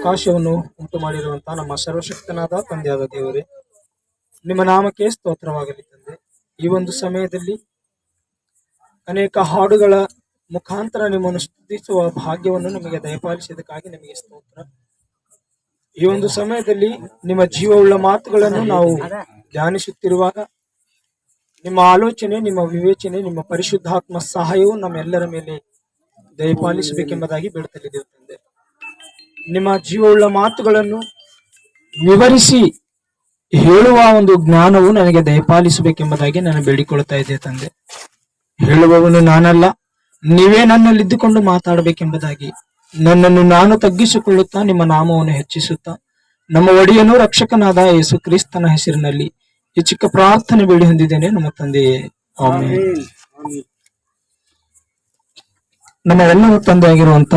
ಆಕಾಶವನ್ನು ಉಂಟು ಮಾಡಿರುವಂತಹ ನಮ್ಮ ಸರ್ವಶಕ್ತನಾದ ತಂದೆಯಾದ ದೇವರೇ, ನಿಮ್ಮ ನಾಮಕ್ಕೆ ಸ್ತೋತ್ರವಾಗಲಿ ತಂದೆ. ಈ ಒಂದು ಸಮಯದಲ್ಲಿ ಅನೇಕ ಹಾಡುಗಳ ಮುಖಾಂತರ ನಿಮ್ಮನ್ನು ಸ್ತುತಿಸುವ ಭಾಗ್ಯವನ್ನು ನಮಗೆ ದಯಪಾಲಿಸಿದಕ್ಕಾಗಿ ನಿಮಗೆ ಸ್ತೋತ್ರ. ಈ ಒಂದು ಸಮಯದಲ್ಲಿ ನಿಮ್ಮ ಜೀವವುಳ್ಳ ಮಾತುಗಳನ್ನು ನಾವು ಧ್ಯಾನಿಸುತ್ತಿರುವಾಗ ನಿಮ್ಮ ಆಲೋಚನೆ, ನಿಮ್ಮ ವಿವೇಚನೆ, ನಿಮ್ಮ ಪರಿಶುದ್ಧಾತ್ಮ ಸಹಾಯವು ನಮ್ಮೆಲ್ಲರ ಮೇಲೆ ದಯಪಾಲಿಸಬೇಕೆಂಬುದಾಗಿ ಬೇಡುತ್ತಲಿದ್ದೇವೆ ತಂದೆ. ನಿಮ್ಮ ಜೀವವುಳ್ಳ ಮಾತುಗಳನ್ನು ವಿವರಿಸಿ ಹೇಳುವ ಒಂದು ಜ್ಞಾನವು ನನಗೆ ದಯಪಾಲಿಸಬೇಕೆಂಬುದಾಗಿ ನಾನು ಬೇಡಿಕೊಳ್ಳುತ್ತಾ ಇದ್ದೆ ತಂದೆ. ಹೇಳುವವನು ನಾನಲ್ಲ, ನೀವೇ ನನ್ನಲ್ಲಿದ್ದುಕೊಂಡು ಮಾತಾಡಬೇಕೆಂಬುದಾಗಿ ನನ್ನನ್ನು ನಾನು ತಗ್ಗಿಸಿಕೊಳ್ಳುತ್ತಾ ನಿಮ್ಮ ನಾಮವನ್ನು ಹೆಚ್ಚಿಸುತ್ತಾ ನಮ್ಮ ಒಡೆಯನು ರಕ್ಷಕನಾದ ಯೇಸು ಕ್ರಿಸ್ತನ ಹೆಸರಿನಲ್ಲಿ ಈ ಚಿಕ್ಕ ಪ್ರಾರ್ಥನೆ ಬೇಡಿ ಹೊಂದಿದ್ದೇನೆ ನಮ್ಮ ತಂದೆಯೇ, ಆಮೆನ್. ನಮ್ಮ ಎಲ್ಲರ ತಂದೆಯಾಗಿರುವಂತ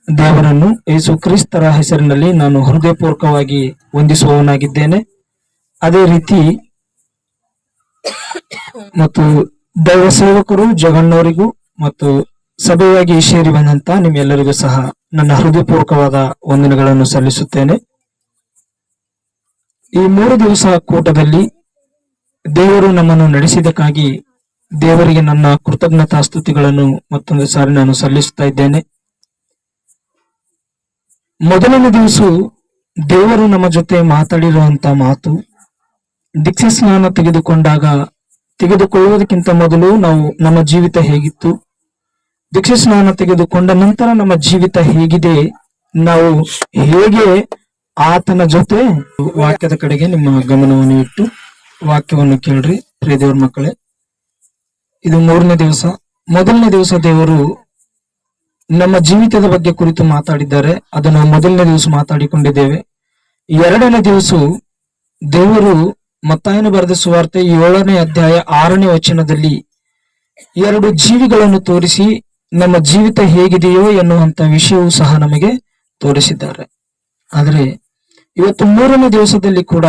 ದೇವರನ್ನು ಯೇಸು ಕ್ರಿಸ್ತರ ಹೆಸರಿನಲ್ಲಿ ನಾನು ಹೃದಯಪೂರ್ವಕವಾಗಿ ವಂದಿಸುವವನಾಗಿದ್ದೇನೆ. ಅದೇ ರೀತಿ ಮತ್ತು ದೈವ ಸೇವಕರು ಜಗಣ್ಣವರಿಗೂ ಮತ್ತು ಸಭೆಯಾಗಿ ಸೇರಿ ಬಂದಂತ ನಿಮ್ಮೆಲ್ಲರಿಗೂ ಸಹ ನನ್ನ ಹೃದಯಪೂರ್ವಕವಾದ ವಂದನೆಗಳನ್ನು ಸಲ್ಲಿಸುತ್ತೇನೆ. ಈ 3 ದಿವಸ ಕೂಟದಲ್ಲಿ ದೇವರು ನಮ್ಮನ್ನು ನಡೆಸಿದಕ್ಕಾಗಿ ದೇವರಿಗೆ ನನ್ನ ಕೃತಜ್ಞತಾ ಸ್ತುತಿಗಳನ್ನು ಮತ್ತೊಂದು ಸಾರಿ ನಾನು ಸಲ್ಲಿಸುತ್ತಾ ಇದ್ದೇನೆ. ಮೊದಲನೇ ದಿವಸ ದೇವರು ನಮ್ಮ ಜೊತೆ ಮಾತಾಡಿರುವಂತ ಮಾತು, ದೀಕ್ಷಾ ಸ್ನಾನ ತೆಗೆದುಕೊಳ್ಳುವುದಕ್ಕಿಂತ ಮೊದಲು ನಮ್ಮ ಜೀವಿತ ಹೇಗಿತ್ತು, ದೀಕ್ಷಾ ಸ್ನಾನ ತೆಗೆದುಕೊಂಡ ನಂತರ ನಮ್ಮ ಜೀವಿತ ಹೇಗಿದೆ, ನಾವು ಹೇಗೆ ಆತನ ಜೊತೆ. ವಾಕ್ಯದ ಕಡೆಗೆ ನಿಮ್ಮ ಗಮನವನ್ನು ಇಟ್ಟು ವಾಕ್ಯವನ್ನು ಕೇಳ್ರಿ ಪ್ರಿಯ ದೇವರ ಮಕ್ಕಳೇ. ಇದು 3ನೇ ದಿವಸ. ಮೊದಲನೇ ದಿವಸ ದೇವರು ನಮ್ಮ ಜೀವಿತದ ಬಗ್ಗೆ ಕುರಿತು ಮಾತಾಡಿದ್ದಾರೆ, ಅದನ್ನು ಮೊದಲನೇ ದಿವಸ ಮಾತಾಡಿಕೊಂಡಿದ್ದೇವೆ. 2ನೇ ದಿವಸ ದೇವರು ಮತ್ತಾಯನು ಬರೆದ ಸುವಾರ್ತೆ 7ನೇ ಅಧ್ಯಾಯ 6ನೇ ವಚನದಲ್ಲಿ 2 ಜೀವಿಗಳನ್ನು ತೋರಿಸಿ ನಮ್ಮ ಜೀವಿತ ಹೇಗಿದೆಯೋ ಎನ್ನುವಂತ ವಿಷಯವೂ ಸಹ ನಮಗೆ ತೋರಿಸಿದ್ದಾರೆ. ಆದರೆ ಇವತ್ತು 3ನೇ ದಿವಸದಲ್ಲಿ ಕೂಡ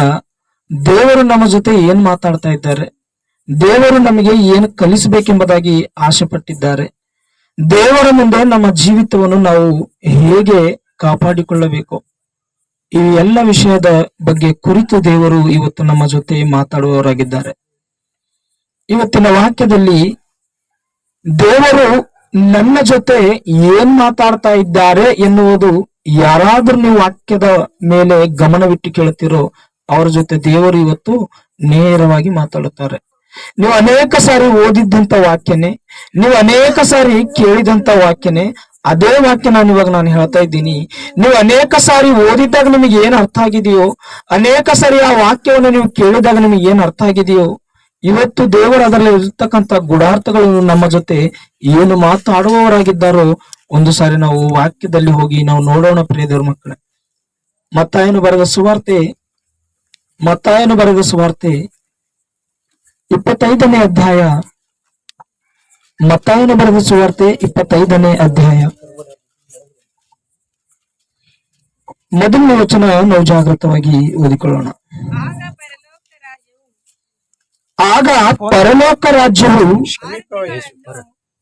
ದೇವರು ನಮ್ಮ ಜೊತೆ ಏನ್ ಮಾತಾಡ್ತಾ ಇದ್ದಾರೆ, ದೇವರು ನಮಗೆ ಏನು ಕಲಿಸಬೇಕೆಂಬುದಾಗಿ ಆಸೆ ಪಟ್ಟಿದ್ದಾರೆ, ದೇವರ ಮುಂದೆ ನಮ್ಮ ಜೀವಿತವನ್ನು ನಾವು ಹೇಗೆ ಕಾಪಾಡಿಕೊಳ್ಳಬೇಕು, ಈ ಎಲ್ಲ ವಿಷಯದ ಬಗ್ಗೆ ಕುರಿತು ದೇವರು ಇವತ್ತು ನಮ್ಮ ಜೊತೆ ಮಾತಾಡುವವರಾಗಿದ್ದಾರೆ. ಇವತ್ತಿನ ವಾಕ್ಯದಲ್ಲಿ ದೇವರು ನನ್ನ ಜೊತೆ ಏನ್ ಮಾತಾಡ್ತಾ ಇದ್ದಾರೆ ಎನ್ನುವುದು ಯಾರಾದ್ರೂ ನೀವು ವಾಕ್ಯದ ಮೇಲೆ ಗಮನವಿಟ್ಟು ಕೇಳುತ್ತೀರೋ ಅವರ ಜೊತೆ ದೇವರು ಇವತ್ತು ನೇರವಾಗಿ ಮಾತಾಡುತ್ತಾರೆ. ನೀವು ಅನೇಕ ಸಾರಿ ಓದಿದ್ದಂತ ವಾಕ್ಯನೇ, ನೀವು ಅನೇಕ ಸಾರಿ ಕೇಳಿದಂತ ವಾಕ್ಯನೇ, ಅದೇ ವಾಕ್ಯ ನಾನು ಹೇಳ್ತಾ ಇದ್ದೀನಿ. ನೀವು ಅನೇಕ ಸಾರಿ ಓದಿದ್ದಾಗ ನಿಮಗೆ ಏನ್ ಅರ್ಥ ಆಗಿದೆಯೋ, ಅನೇಕ ಸಾರಿ ಆ ವಾಕ್ಯವನ್ನು ನೀವು ಕೇಳಿದಾಗ ನಿಮಗೆ ಏನ್ ಅರ್ಥ ಆಗಿದೆಯೋ, ಇವತ್ತು ದೇವರು ಅದರಲ್ಲಿ ಇರ್ತಕ್ಕಂಥ ಗುಡಾರ್ಥಗಳು ನಮ್ಮ ಜೊತೆ ಏನು ಮಾತಾಡುವವರಾಗಿದ್ದಾರೋ ಒಂದು ಸಾರಿ ನಾವು ವಾಕ್ಯದಲ್ಲಿ ಹೋಗಿ ನಾವು ನೋಡೋಣ ಪ್ರಿಯ ದೇವರ ಮಕ್ಕಳೇ. ಮತ್ತಾಯನು ಬರೆದ ಸುವಾರ್ತೆ 25ನೇ ಅಧ್ಯಾಯ, ಮತ್ತಾಯನು ಬರೆದ ಸುವಾರ್ತೆ 25ನೇ ಅಧ್ಯಾಯ 1ನೇ ವಚನ ನಾವು ಜಾಗೃತವಾಗಿ ಓದಿಕೊಳ್ಳೋಣ. ಆಗ ಪರಲೋಕ ರಾಜ್ಯವು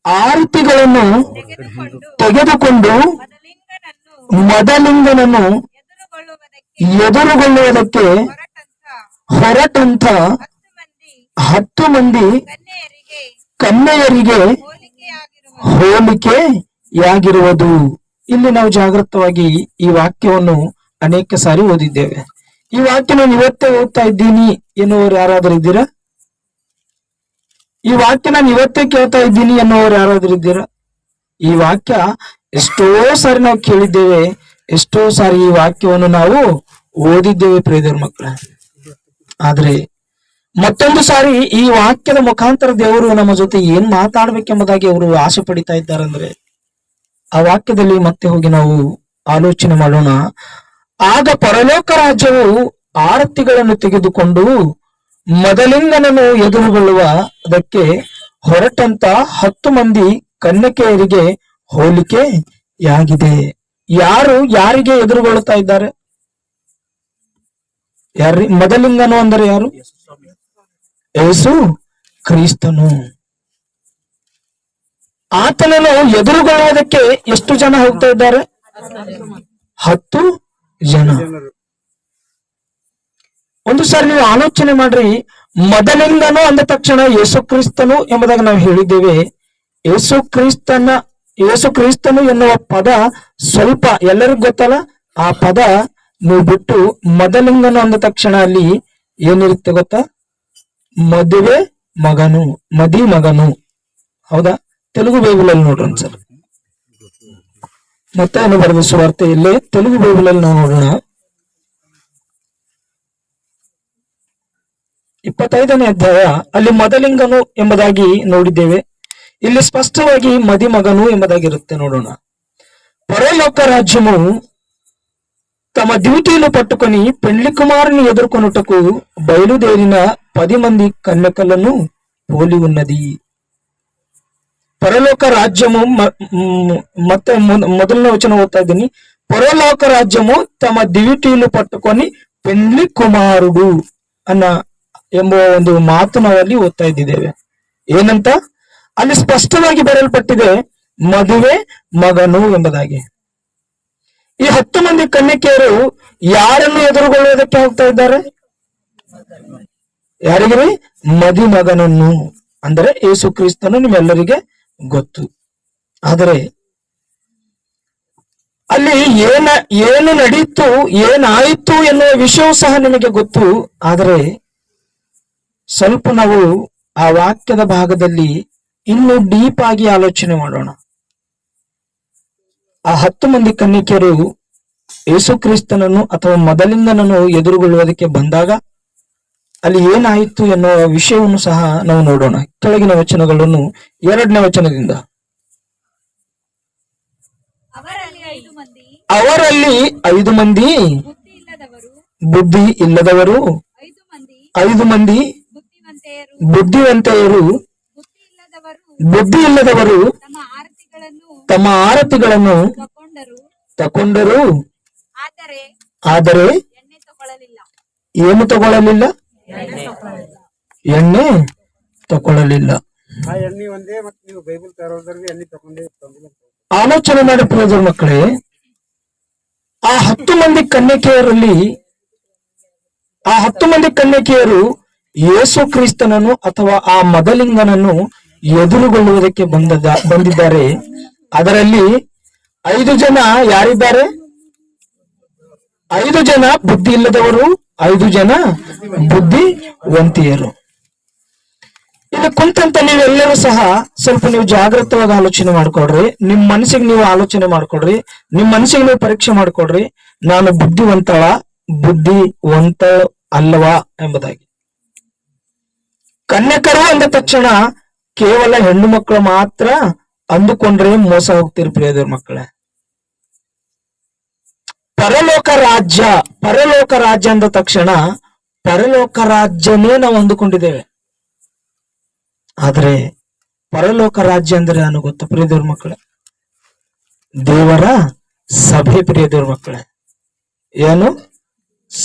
ಆರತಿಗಳನ್ನು ತೆಗೆದುಕೊಂಡು ಮೊದಲಿಂಗನನ್ನು ಎದುರುಗೊಳ್ಳುವುದಕ್ಕೆ ಹೊರಟಂತ 10 ಮಂದಿ ಕನ್ಯೆಯರಿಗೆ ಹೋಲಿಕೆಯಾಗಿರುವುದು. ಇಲ್ಲಿ ನಾವು ಜಾಗೃತವಾಗಿ ಈ ವಾಕ್ಯವನ್ನು ಅನೇಕ ಸಾರಿ ಓದಿದ್ದೇವೆ. ಈ ವಾಕ್ಯ ನಾನು ಇವತ್ತೇ ಓದ್ತಾ ಇದ್ದೀನಿ ಎನ್ನುವರು ಯಾರಾದರೂ ಇದ್ದೀರಾ? ಈ ವಾಕ್ಯ ನಾನು ಇವತ್ತೇ ಕೇಳ್ತಾ ಇದ್ದೀನಿ ಎನ್ನುವರು ಯಾರಾದ್ರೂ ಇದ್ದೀರಾ? ಈ ವಾಕ್ಯ ಎಷ್ಟೋ ಸಾರಿ ನಾವು ಕೇಳಿದ್ದೇವೆ, ಎಷ್ಟೋ ಸಾರಿ ಈ ವಾಕ್ಯವನ್ನು ನಾವು ಓದಿದ್ದೇವೆ ಪ್ರಿಯ ದೇವರ ಮಕ್ಕಳೇ. ಆದ್ರೆ ಮತ್ತೊಂದು ಸಾರಿ ಈ ವಾಕ್ಯದ ಮುಖಾಂತರ ದೇವರು ನಮ್ಮ ಜೊತೆ ಏನ್ ಮಾತಾಡ್ಬೇಕೆಂಬುದಾಗಿ ಅವರು ಆಸೆ ಪಡಿತಾ ಇದ್ದಾರೆ ಅಂದ್ರೆ ಆ ವಾಕ್ಯದಲ್ಲಿ ಮತ್ತೆ ಹೋಗಿ ನಾವು ಆಲೋಚನೆ ಮಾಡೋಣ. ಆಗ ಪರಲೋಕ ರಾಜ್ಯವು ಆರತಿಗಳನ್ನು ತೆಗೆದುಕೊಂಡು ಮೊದಲಿಂಗನನ್ನು ಎದುರುಗೊಳ್ಳುವುದಕ್ಕೆ ಹೊರಟಂತ 10 ಮಂದಿ ಕನ್ಯಕೆಯರಿಗೆ ಹೋಲಿಕೆಯಾಗಿದೆ. ಯಾರು ಯಾರಿಗೆ ಎದುರುಗೊಳ್ಳುತ್ತಾ ಇದ್ದಾರೆ? ಮೊದಲಿಂಗನು ಅಂದರೆ ಯಾರು? ಯೇಸು ಕ್ರಿಸ್ತನು. ಆತನನ್ನು ಎದುರುಗೊಳ್ಳುವುದಕ್ಕೆ ಎಷ್ಟು ಜನ ಹೋಗ್ತಾ ಇದ್ದಾರೆ? 10 ಜನ. ಒಂದು ಸಾರಿ ನೀವು ಆಲೋಚನೆ ಮಾಡ್ರಿ, ಮೊದಲಿಂದನೂ ಅಂದ ತಕ್ಷಣ ಯೇಸು ಕ್ರಿಸ್ತನು ಎಂಬುದಾಗಿ ನಾವು ಹೇಳಿದ್ದೇವೆ. ಯೇಸು ಕ್ರಿಸ್ತನು ಎನ್ನುವ ಪದ ಸ್ವಲ್ಪ ಎಲ್ಲರಿಗೂ ಗೊತ್ತಲ್ಲ. ಆ ಪದ ನೀವು ಬಿಟ್ಟು ಮೊದಲಿಂದನು ಅಂದ ತಕ್ಷಣ ಅಲ್ಲಿ ಏನಿರುತ್ತೆ ಗೊತ್ತಾ? ಮದುವೆ ಮಗನು, ಮಗನು. ಹೌದಾ? ತೆಲುಗು ಬೈಬಲ್ ಅಲ್ಲಿ ನೋಡ್ರಿ ಒಂದ್ಸಲ. ಮತ್ತೆ ಬರೆದ ಸುವಾರ್ತೆ ಇಲ್ಲೇ ತೆಲುಗು ಬೈಬಲ್ ಅಲ್ಲಿ ನಾವು ನೋಡೋಣ. 25ನೇ ಅಧ್ಯಾಯ ಅಲ್ಲಿ ಮೊದಲಿಂಗನು ಎಂಬುದಾಗಿ ನೋಡಿದ್ದೇವೆ. ಇಲ್ಲಿ ಸ್ಪಷ್ಟವಾಗಿ ಮಗನು ಎಂಬುದಾಗಿರುತ್ತೆ. ನೋಡೋಣ. ಪರಲೋಕ ರಾಜ್ಯము తమ డ్యూటీలు పట్టుకొని పెండ్లి కుమారుని ఎదుర్కొనుటకు బయలుదేరిన 10 మంది కన్యకలను పోలి ఉన్నది. పరలోక రాజ్యము ಮತ್ತೆ ಮೊದಲನೇ ವಚನ ಓದ್ತಾ ಇದ್ದೀನಿ. ಪರಲೋಕ ರಾಜ್ಯము ತಮ್ಮ ಡ್ಯೂಟಿలు ಪಟ್ಟುకొని పెండ్లి ಕುಮಾರುಡು ಎಂಬ ಒಂದು ಮಾತು ನಾವಲ್ಲಿ ಓದ್ತಾ ಇದ್ದೇವೆ. ಏನಂತ ಅಲ್ಲಿ ಸ್ಪಷ್ಟವಾಗಿ ಬರೆಯಲ್ಪಟ್ಟಿದೆ, ಮದುವೆ ಮಗನು ಎಂಬುದಾಗಿ. ಈ 10 ಮಂದಿ ಕನ್ಯಕೆಯರು ಯಾರನ್ನು ಎದುರುಗೊಳ್ಳುವುದಕ್ಕೆ ಹೋಗ್ತಾ ಇದ್ದಾರೆ? ಯಾರಿಗ್ರಿ? ಮಗನನ್ನು, ಅಂದರೆ ಯೇಸು ಕ್ರಿಸ್ತನು ನಿಮ್ಮೆಲ್ಲರಿಗೆ ಗೊತ್ತು. ಆದರೆ ಅಲ್ಲಿ ಏನು ನಡೀತು, ಏನಾಯಿತು ಎನ್ನುವ ವಿಷಯವೂ ಸಹ ನಿಮಗೆ ಗೊತ್ತು. ಆದರೆ ಸ್ವಲ್ಪ ನಾವು ಆ ವಾಕ್ಯದ ಭಾಗದಲ್ಲಿ ಇನ್ನು ಡೀಪ್ ಆಗಿ ಆಲೋಚನೆ ಮಾಡೋಣ. ಆ 10 ಮಂದಿ ಕನ್ಯಕೆಯರು ಯೇಸು ಕ್ರಿಸ್ತನನ್ನು ಅಥವಾ ಮೊದಲಿಂದನನ್ನು ಎದುರುಗೊಳ್ಳುವುದಕ್ಕೆ ಬಂದಾಗ ಅಲ್ಲಿ ಏನಾಯಿತು ಎನ್ನುವ ವಿಷಯವನ್ನು ಸಹ ನಾವು ನೋಡೋಣ. ಕೆಳಗಿನ ವಚನಗಳನ್ನು 2ನೇ ವಚನದಿಂದ. ಅವರಲ್ಲಿ 5 ಮಂದಿ ಬುದ್ಧಿ ಇಲ್ಲದವರು, 5 ಮಂದಿ ಬುದ್ಧಿವಂತೆಯರು, ಬುದ್ಧಿ ಇಲ್ಲದವರು ತಮ್ಮ ಆರತಿಗಳನ್ನು ತಕೊಂಡರು, ಆದರೆ ಏನು ತಗೊಳ್ಳಲಿಲ್ಲ? ಎಣ್ಣೆ ತಗೊಳ್ಳಲಿಲ್ಲ. ಆಲೋಚನೆ ಮಾಡಿ ಪ್ರಿಯ ಮಕ್ಕಳೇ, ಆ 10 ಮಂದಿ ಕನ್ಯಕೆಯರಲ್ಲಿ, ಆ 10 ಮಂದಿ ಕನ್ಯಕೆಯರು ಯೇಸು ಕ್ರಿಸ್ತನನ್ನು ಅಥವಾ ಆ ಮೊದಲಿಂಗನನ್ನು ಎದುರುಗೊಳ್ಳುವುದಕ್ಕೆ ಬಂದಿದ್ದಾರೆ. ಅದರಲ್ಲಿ 5 ಜನ ಯಾರಿದ್ದಾರೆ? 5 ಜನ ಬುದ್ಧಿ ಇಲ್ಲದವರು, 5 ಜನ ಬುದ್ಧಿವಂತಿಯರು. ಇದು ಕುಂತಂತ ನೀವೆಲ್ಲರೂ ಸಹ ಸ್ವಲ್ಪ ನೀವು ಜಾಗೃತವಾಗಿ ಆಲೋಚನೆ ಮಾಡ್ಕೊಡ್ರಿ. ನಿಮ್ ಮನಸ್ಸಿಗೆ ನೀವು ಆಲೋಚನೆ ಮಾಡ್ಕೊಡ್ರಿ, ನಿಮ್ ಮನಸ್ಸಿಗೆ ನೀವು ಪರೀಕ್ಷೆ ಮಾಡ್ಕೊಡ್ರಿ. ನಾನು ಬುದ್ಧಿವಂತ ಅಲ್ಲವಾ ಎಂಬುದಾಗಿ. ಕನ್ಯಕರು ಅಂದ ತಕ್ಷಣ ಕೇವಲ ಹೆಣ್ಣು ಮಕ್ಕಳು ಮಾತ್ರ ಅಂದುಕೊಂಡ್ರೆ ಮೋಸ ಹೋಗ್ತೀರಿ ಪ್ರಿಯದೇವ್ರ ಮಕ್ಕಳೇ. ಪರಲೋಕ ರಾಜ್ಯ ಅಂದ ತಕ್ಷಣ ಪರಲೋಕ ರಾಜ್ಯನೇ ನಾವು ಅಂದುಕೊಂಡಿದ್ದೇವೆ. ಆದ್ರೆ ಪರಲೋಕ ರಾಜ್ಯ ಅಂದ್ರೆ ಏನು ಗೊತ್ತಾ ಪ್ರಿಯದೇವ್ರ ಮಕ್ಕಳೇ? ದೇವರ ಸಭೆ ಪ್ರಿಯದೇವ್ರ ಮಕ್ಕಳೇ. ಏನು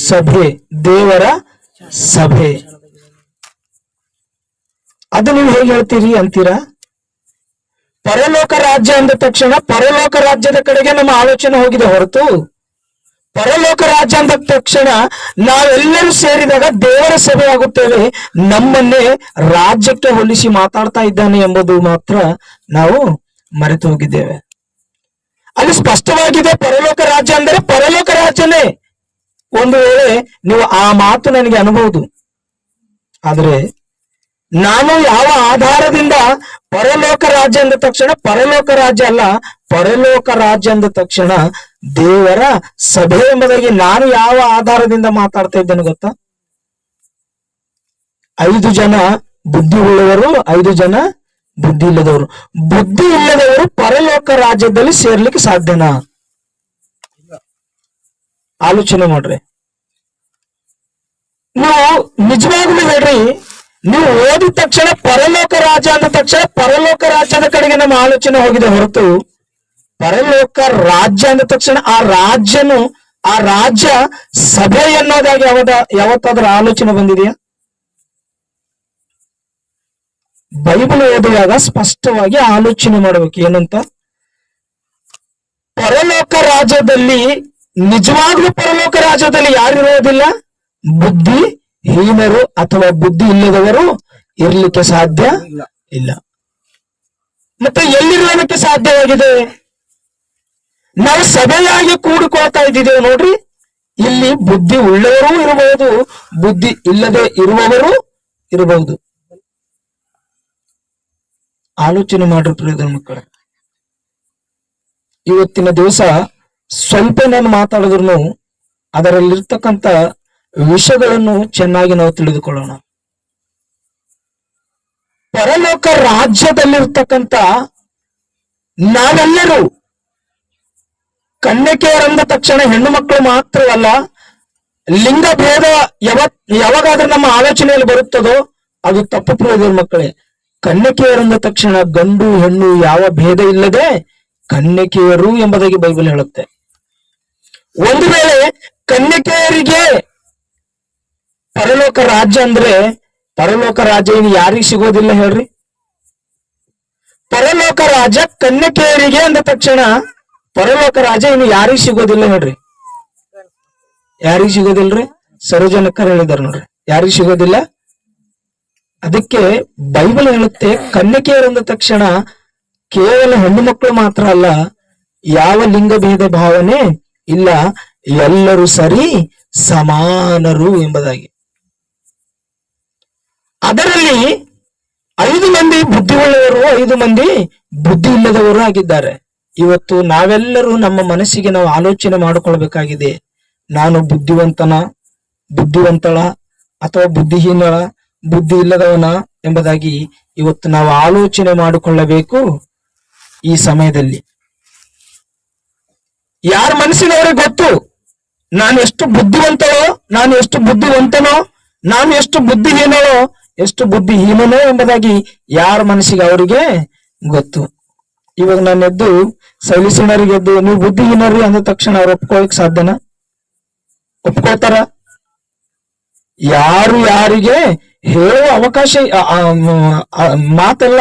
ಸಭೆ? ದೇವರ ಸಭೆ. ಅದು ನೀವು ಹೇಗೆ ಹೇಳ್ತೀರಿ ಅಂತೀರಾ? ಪರಲೋಕ ರಾಜ್ಯ ಅಂದ ತಕ್ಷಣ ಪರಲೋಕ ರಾಜ್ಯದ ಕಡೆಗೆ ನಮ್ಮ ಆಲೋಚನೆ ಹೋಗಿದೆ ಹೊರತು, ಪರಲೋಕ ರಾಜ್ಯ ಅಂದ ತಕ್ಷಣ ನಾವೆಲ್ಲರೂ ಸೇರಿದಾಗ ದೇವರ ಸಭೆ ಆಗುತ್ತೇವೆ. ನಮ್ಮನ್ನೇ ರಾಜ್ಯಕ್ಕೆ ಹೋಲಿಸಿ ಮಾತಾಡ್ತಾ ಇದ್ದಾನೆ ಎಂಬುದು ಮಾತ್ರ ನಾವು ಮರೆತು ಹೋಗಿದ್ದೇವೆ. ಅಲ್ಲಿ ಸ್ಪಷ್ಟವಾಗಿದೆ, ಪರಲೋಕ ರಾಜ್ಯ ಅಂದರೆ ಪರಲೋಕ ರಾಜ್ಯನೇ. ಒಂದು ವೇಳೆ ನೀವು ಆ ಮಾತು ನನಗೆ ಅನ್ಬಹುದು, ಆದ್ರೆ ನಾನು ಯಾವ ಆಧಾರದಿಂದ ಪರಲೋಕ ರಾಜ್ಯ ಅಂದ ತಕ್ಷಣ ಪರಲೋಕ ರಾಜ್ಯ ಅಲ್ಲ, ಪರಲೋಕ ರಾಜ್ಯ ಅಂದ ತಕ್ಷಣ ದೇವರ ಸಭೆ ಎಂಬುದಾಗಿ ನಾನು ಯಾವ ಆಧಾರದಿಂದ ಮಾತಾಡ್ತಾ ಇದ್ದೇನೆ ಗೊತ್ತಾ? 5 ಜನ ಬುದ್ಧಿ ಉಳ್ಳವರು, 5 ಜನ ಬುದ್ಧಿ ಇಲ್ಲದವರು. ಬುದ್ಧಿ ಇಲ್ಲದವರು ಪರಲೋಕ ರಾಜ್ಯದಲ್ಲಿ ಸೇರ್ಲಿಕ್ಕೆ ಸಾಧ್ಯನಾ? ಆಲೋಚನೆ ಮಾಡ್ರಿ. ನೀವು ನಿಜವಾಗ್ಲೂ ಹೇಳ್ರಿ, ನೀವು ಓದಿದ ತಕ್ಷಣ ಪರಲೋಕ ರಾಜ್ಯ ಅಂದ ತಕ್ಷಣ ಪರಲೋಕ ರಾಜ್ಯದ ಕಡೆಗೆ ನಮ್ಮ ಆಲೋಚನೆ ಹೋಗಿದೆ ಹೊರತು, ಪರಲೋಕ ರಾಜ್ಯ ಅಂದ ತಕ್ಷಣ ಆ ರಾಜ್ಯ ಸಭೆ ಅನ್ನೋದಾಗಿ ಯಾವತ್ತಾದ್ರೂ ಆಲೋಚನೆ ಬಂದಿದೆಯಾ? ಬೈಬಲ್ ಓದುವಾಗ ಸ್ಪಷ್ಟವಾಗಿ ಆಲೋಚನೆ ಮಾಡಬೇಕು. ಏನಂತ? ಪರಲೋಕ ರಾಜ್ಯದಲ್ಲಿ ನಿಜವಾಗ್ಲೂ ಪರಲೋಕ ರಾಜ್ಯದಲ್ಲಿ ಯಾರಿರೋದಿಲ್ಲ? ಬುದ್ಧಿ ಹೀನರು ಅಥವಾ ಬುದ್ಧಿ ಇಲ್ಲದವರು ಇರ್ಲಿಕ್ಕೆ ಸಾಧ್ಯ ಇಲ್ಲ. ಮತ್ತೆ ಎಲ್ಲಿರೋದಕ್ಕೆ ಸಾಧ್ಯವಾಗಿದೆ? ನಾವು ಸಭೆಯಾಗಿ ಕೂಡಿಕೊಳ್ತಾ ಇದ್ದೀವಿ ನೋಡ್ರಿ. ಇಲ್ಲಿ ಬುದ್ಧಿ ಉಳ್ಳವರು ಇರಬಹುದು, ಬುದ್ಧಿ ಇಲ್ಲದೆ ಇರುವವರು ಇರಬಹುದು. ಆಲೋಚನೆ ಮಾಡ್ರಿ ಪ್ರಿಯರ ಮಕ್ಕಳ. ಇವತ್ತಿನ ದಿವಸ ಸ್ವಲ್ಪ ನಾನು ಮಾತಾಡಿದ್ರು ಅದರಲ್ಲಿರ್ತಕ್ಕಂಥ ವಿಷಯಗಳನ್ನು ಚೆನ್ನಾಗಿ ನಾವು ತಿಳಿದುಕೊಳ್ಳೋಣ. ಪರಲೋಕ ರಾಜ್ಯದಲ್ಲಿರ್ತಕ್ಕಂಥ ನಾವೆಲ್ಲರೂ ಕನ್ಯಕೆಯರಂದ ತಕ್ಷಣ ಹೆಣ್ಣು ಮಕ್ಕಳು ಮಾತ್ರವಲ್ಲ, ಲಿಂಗ ಭೇದ ಯಾವಾಗಾದ್ರೂ ನಮ್ಮ ಆಲೋಚನೆಯಲ್ಲಿ ಬರುತ್ತದೋ ಅದು ತಪ್ಪು ಪ್ರಿಯರ ಮಕ್ಕಳೇ. ಕನ್ಯಕೆಯರಂದ ತಕ್ಷಣ ಗಂಡು ಹೆಣ್ಣು ಯಾವ ಭೇದ ಇಲ್ಲದೆ ಕನ್ಯಕೆಯರು ಎಂಬುದಾಗಿ ಬೈಬಲ್ ಹೇಳುತ್ತೆ. ಒಂದು ವೇಳೆ ಕನ್ಯಕೆಯರಿಗೆ ಪರಲೋಕ ರಾಜ್ಯ ಅಂದ್ರೆ ಪರಲೋಕ ರಾಜ್ಯ ಇನ್ನು ಯಾರಿಗೆ ಸಿಗೋದಿಲ್ಲ ಹೇಳ್ರಿ? ಪರಲೋಕ ರಾಜ್ಯ ಕನ್ಯಕೆಯರಿಗೆ ಅಂದ ತಕ್ಷಣ ಪರಲೋಕ ರಾಜ್ಯ ಇನ್ನು ಯಾರಿಗೆ ಸಿಗೋದಿಲ್ಲ ಹೇಳ್ರಿ? ಯಾರಿಗೆ ಸಿಗೋದಿಲ್ರಿ? ಸರ್ವಜನಕರು ಹೇಳಿದಾರೆ ನೋಡ್ರಿ, ಯಾರಿಗೆ ಸಿಗೋದಿಲ್ಲ. ಅದಕ್ಕೆ ಬೈಬಲ್ ಹೇಳುತ್ತೆ ಕನ್ಯಕೆಯರಂದ ತಕ್ಷಣ ಕೇವಲ ಹೆಣ್ಣು ಮಕ್ಕಳು ಮಾತ್ರ ಅಲ್ಲ, ಯಾವ ಲಿಂಗ ಭೇದ ಭಾವನೆ ಇಲ್ಲ, ಎಲ್ಲರೂ ಸರಿ ಸಮಾನರು ಎಂಬುದಾಗಿ. ಅದರಲ್ಲಿ 5 ಮಂದಿ ಬುದ್ಧಿಯುಳ್ಳವರು, 5 ಮಂದಿ ಬುದ್ಧಿ ಇಲ್ಲದವರು ಆಗಿದ್ದಾರೆ. ಇವತ್ತು ನಾವೆಲ್ಲರೂ ನಮ್ಮ ಮನಸ್ಸಿಗೆ ನಾವು ಆಲೋಚನೆ ಮಾಡಿಕೊಳ್ಬೇಕಾಗಿದೆ. ನಾನು ಬುದ್ಧಿವಂತಳ ಅಥವಾ ಬುದ್ಧಿಹೀನಳ, ಬುದ್ಧಿ ಇಲ್ಲದವನ ಎಂಬುದಾಗಿ ಇವತ್ತು ನಾವು ಆಲೋಚನೆ ಮಾಡಿಕೊಳ್ಳಬೇಕು. ಈ ಸಮಯದಲ್ಲಿ ಯಾರ ಮನಸ್ಸಿನವರಿಗೆ ಗೊತ್ತು ನಾನು ಎಷ್ಟು ಬುದ್ಧಿವಂತಳೋ, ನಾನು ಎಷ್ಟು ಬುದ್ಧಿವಂತನೋ, ನಾನು ಎಷ್ಟು ಬುದ್ಧಿಹೀನಳೋ, ಎಷ್ಟು ಬುದ್ಧಿಹೀನನೋ ಎಂಬುದಾಗಿ ಯಾರ ಮನಸ್ಸಿಗೆ ಅವರಿಗೆ ಗೊತ್ತು. ಇವಾಗ ನಾನು ಎದ್ದು ಸೈಲಿಸನರಿಗೆ ಎದ್ದು ನೀವು ಬುದ್ಧಿಹೀನರಿ ಅಂದ ತಕ್ಷಣ ಅವ್ರು ಒಪ್ಕೊಳ್ಳಿಕ್ ಸಾಧ್ಯನಾ? ಒಪ್ಕೊಳ್ತಾರ? ಯಾರು ಯಾರಿಗೆ ಹೇಳುವ ಅವಕಾಶ ಮಾತಲ್ಲ.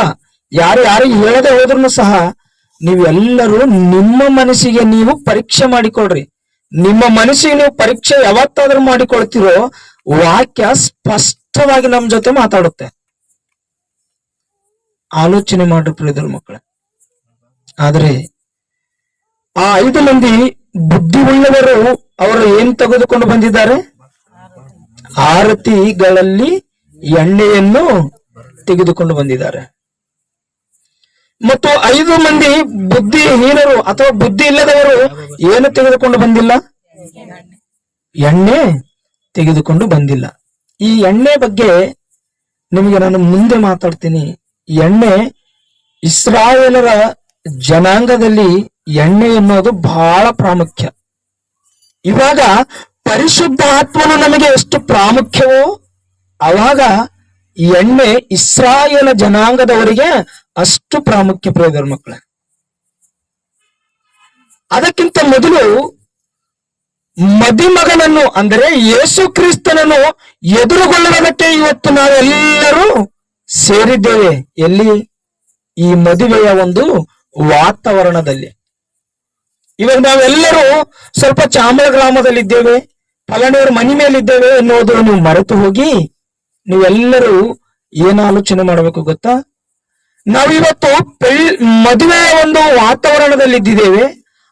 ಯಾರಿಗೆ ಹೇಳದೆ ಹೋದ್ರು ಸಹ ನೀವೆಲ್ಲರೂ ನಿಮ್ಮ ಮನಸ್ಸಿಗೆ ನೀವು ಪರೀಕ್ಷೆ ಮಾಡಿಕೊಳ್ರಿ. ನಿಮ್ಮ ಮನಸ್ಸಿಗೆ ನೀವು ಪರೀಕ್ಷೆ ಯಾವತ್ತಾದ್ರೂ ಮಾಡಿಕೊಳ್ತಿರೋ ವಾಕ್ಯ ಸ್ಪಷ್ಟವಾಗಿ ನಮ್ ಜೊತೆ ಮಾತಾಡುತ್ತೆ. ಆಲೋಚನೆ ಮಾಡ್ರಿ ಪ್ರಿಯರ ಮಕ್ಕಳೇ. ಆದ್ರೆ ಆ 5 ಮಂದಿ ಬುದ್ಧಿ ಉಳ್ಳವರು ಅವರು ಏನ್ ತೆಗೆದುಕೊಂಡು ಬಂದಿದ್ದಾರೆ? ಆರತಿಗಳಲ್ಲಿ ಎಣ್ಣೆಯನ್ನು ತೆಗೆದುಕೊಂಡು ಬಂದಿದ್ದಾರೆ. ಮತ್ತು 5 ಮಂದಿ ಬುದ್ಧಿಹೀನರು ಅಥವಾ ಬುದ್ಧಿ ಇಲ್ಲದವರು ಏನು ತೆಗೆದುಕೊಂಡು ಬಂದಿಲ್ಲ? ಎಣ್ಣೆ ತೆಗೆದುಕೊಂಡು ಬಂದಿಲ್ಲ. ಈ ಎಣ್ಣೆ ಬಗ್ಗೆ ನಿಮಗೆ ನಾನು ಮುಂದೆ ಮಾತಾಡ್ತೀನಿ. ಎಣ್ಣೆ ಇಸ್ರಾಯೇಲರ ಜನಾಂಗದಲ್ಲಿ ಎಣ್ಣೆ ಎನ್ನುವುದು ಬಹಳ ಪ್ರಾಮುಖ್ಯ. ಇವಾಗ ಪರಿಶುದ್ಧ ಆತ್ಮನು ನಮಗೆ ಎಷ್ಟು ಪ್ರಾಮುಖ್ಯವೋ ಅವಾಗ ಎಣ್ಣೆ ಇಸ್ರಾಯೇಲ ಜನಾಂಗದವರಿಗೆ ಅಷ್ಟು ಪ್ರಾಮುಖ್ಯ ಪ್ರಿಯರ ಮಕ್ಕಳೇ. ಅದಕ್ಕಿಂತ ಮೊದಲು ಮದುಮಗನನ್ನು ಅಂದರೆ ಯೇಸು ಕ್ರಿಸ್ತನನ್ನು ಎದುರುಗೊಳ್ಳುವುದಕ್ಕೆ ಇವತ್ತು ನಾವೆಲ್ಲರೂ ಸೇರಿದ್ದೇವೆ. ಎಲ್ಲಿ? ಈ ಮದುವೆಯ ಒಂದು ವಾತಾವರಣದಲ್ಲಿ. ಇವಾಗ ನಾವೆಲ್ಲರೂ ಸ್ವಲ್ಪ ಚಾಮರ ಗ್ರಾಮದಲ್ಲಿದ್ದೇವೆ, ಫಲಾಣಿಯವರ ಮನೆ ಮೇಲಿದ್ದೇವೆ ಎನ್ನುವುದು ನೀವು ಮರೆತು ಹೋಗಿ ನೀವೆಲ್ಲರೂ ಏನು ಆಲೋಚನೆ ಮಾಡಬೇಕು ಗೊತ್ತಾ? ನಾವಿವತ್ತು ಮದುವೆಯ ಒಂದು ವಾತಾವರಣದಲ್ಲಿ ಇದ್ದಿದ್ದೇವೆ.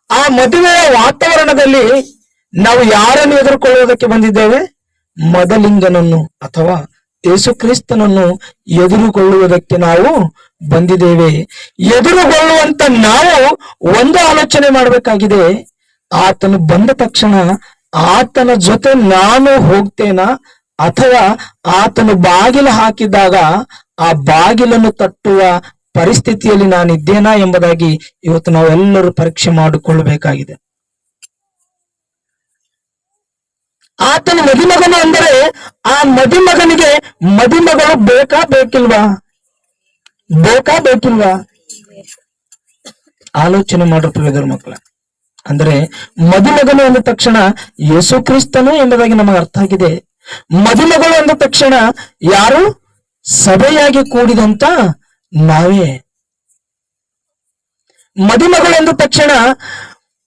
ಆ ಮದುವೆಯ ವಾತಾವರಣದಲ್ಲಿ ನಾವು ಯಾರನ್ನು ಎದುರುಕೊಳ್ಳುವುದಕ್ಕೆ ಬಂದಿದ್ದೇವೆ? ಮದಲಿಂಗನನ್ನು ಅಥವಾ ಯೇಸು ಕ್ರಿಸ್ತನನ್ನು ಎದುರುಗೊಳ್ಳುವುದಕ್ಕೆ ನಾವು ಬಂದಿದ್ದೇವೆ. ಎದುರುಗೊಳ್ಳುವಂತ ನಾವು ಒಂದು ಆಲೋಚನೆ ಮಾಡಬೇಕಾಗಿದೆ. ಆತನು ಬಂದ ತಕ್ಷಣ ಆತನ ಜೊತೆ ನಾನು ಹೋಗ್ತೇನಾ ಅಥವಾ ಆತನು ಬಾಗಿಲು ಹಾಕಿದಾಗ ಆ ಬಾಗಿಲನ್ನು ತಟ್ಟುವ ಪರಿಸ್ಥಿತಿಯಲ್ಲಿ ನಾನಿದ್ದೇನಾ ಎಂಬುದಾಗಿ ಇವತ್ತು ನಾವೆಲ್ಲರೂ ಪರೀಕ್ಷೆ ಮಾಡಿಕೊಳ್ಳಬೇಕಾಗಿದೆ. ಆತನ ಮದುಮಗನು ಅಂದರೆ ಆ ಮದುಮಗನಿಗೆ ಮದುಮಗಳು ಬೇಕಾ ಬೇಕಿಲ್ವಾ? ಆಲೋಚನೆ ಮಾಡೋ ಪ್ರಿಯರ ಮಕ್ಕಳ. ಅಂದ್ರೆ ಮದುಮಗನು ಅಂದ ತಕ್ಷಣ ಯೇಸು ಕ್ರಿಸ್ತನು ಎಂಬುದಾಗಿ ನಮಗೆ ಅರ್ಥ ಆಗಿದೆ. ಮದುಮಗಳು ಅಂದ ತಕ್ಷಣ ಯಾರು? ಸಭೆಯಾಗಿ ಕೂಡಿದಂತ ನಾವೇ. ಮದುಮಗಳು ಅಂದ ತಕ್ಷಣ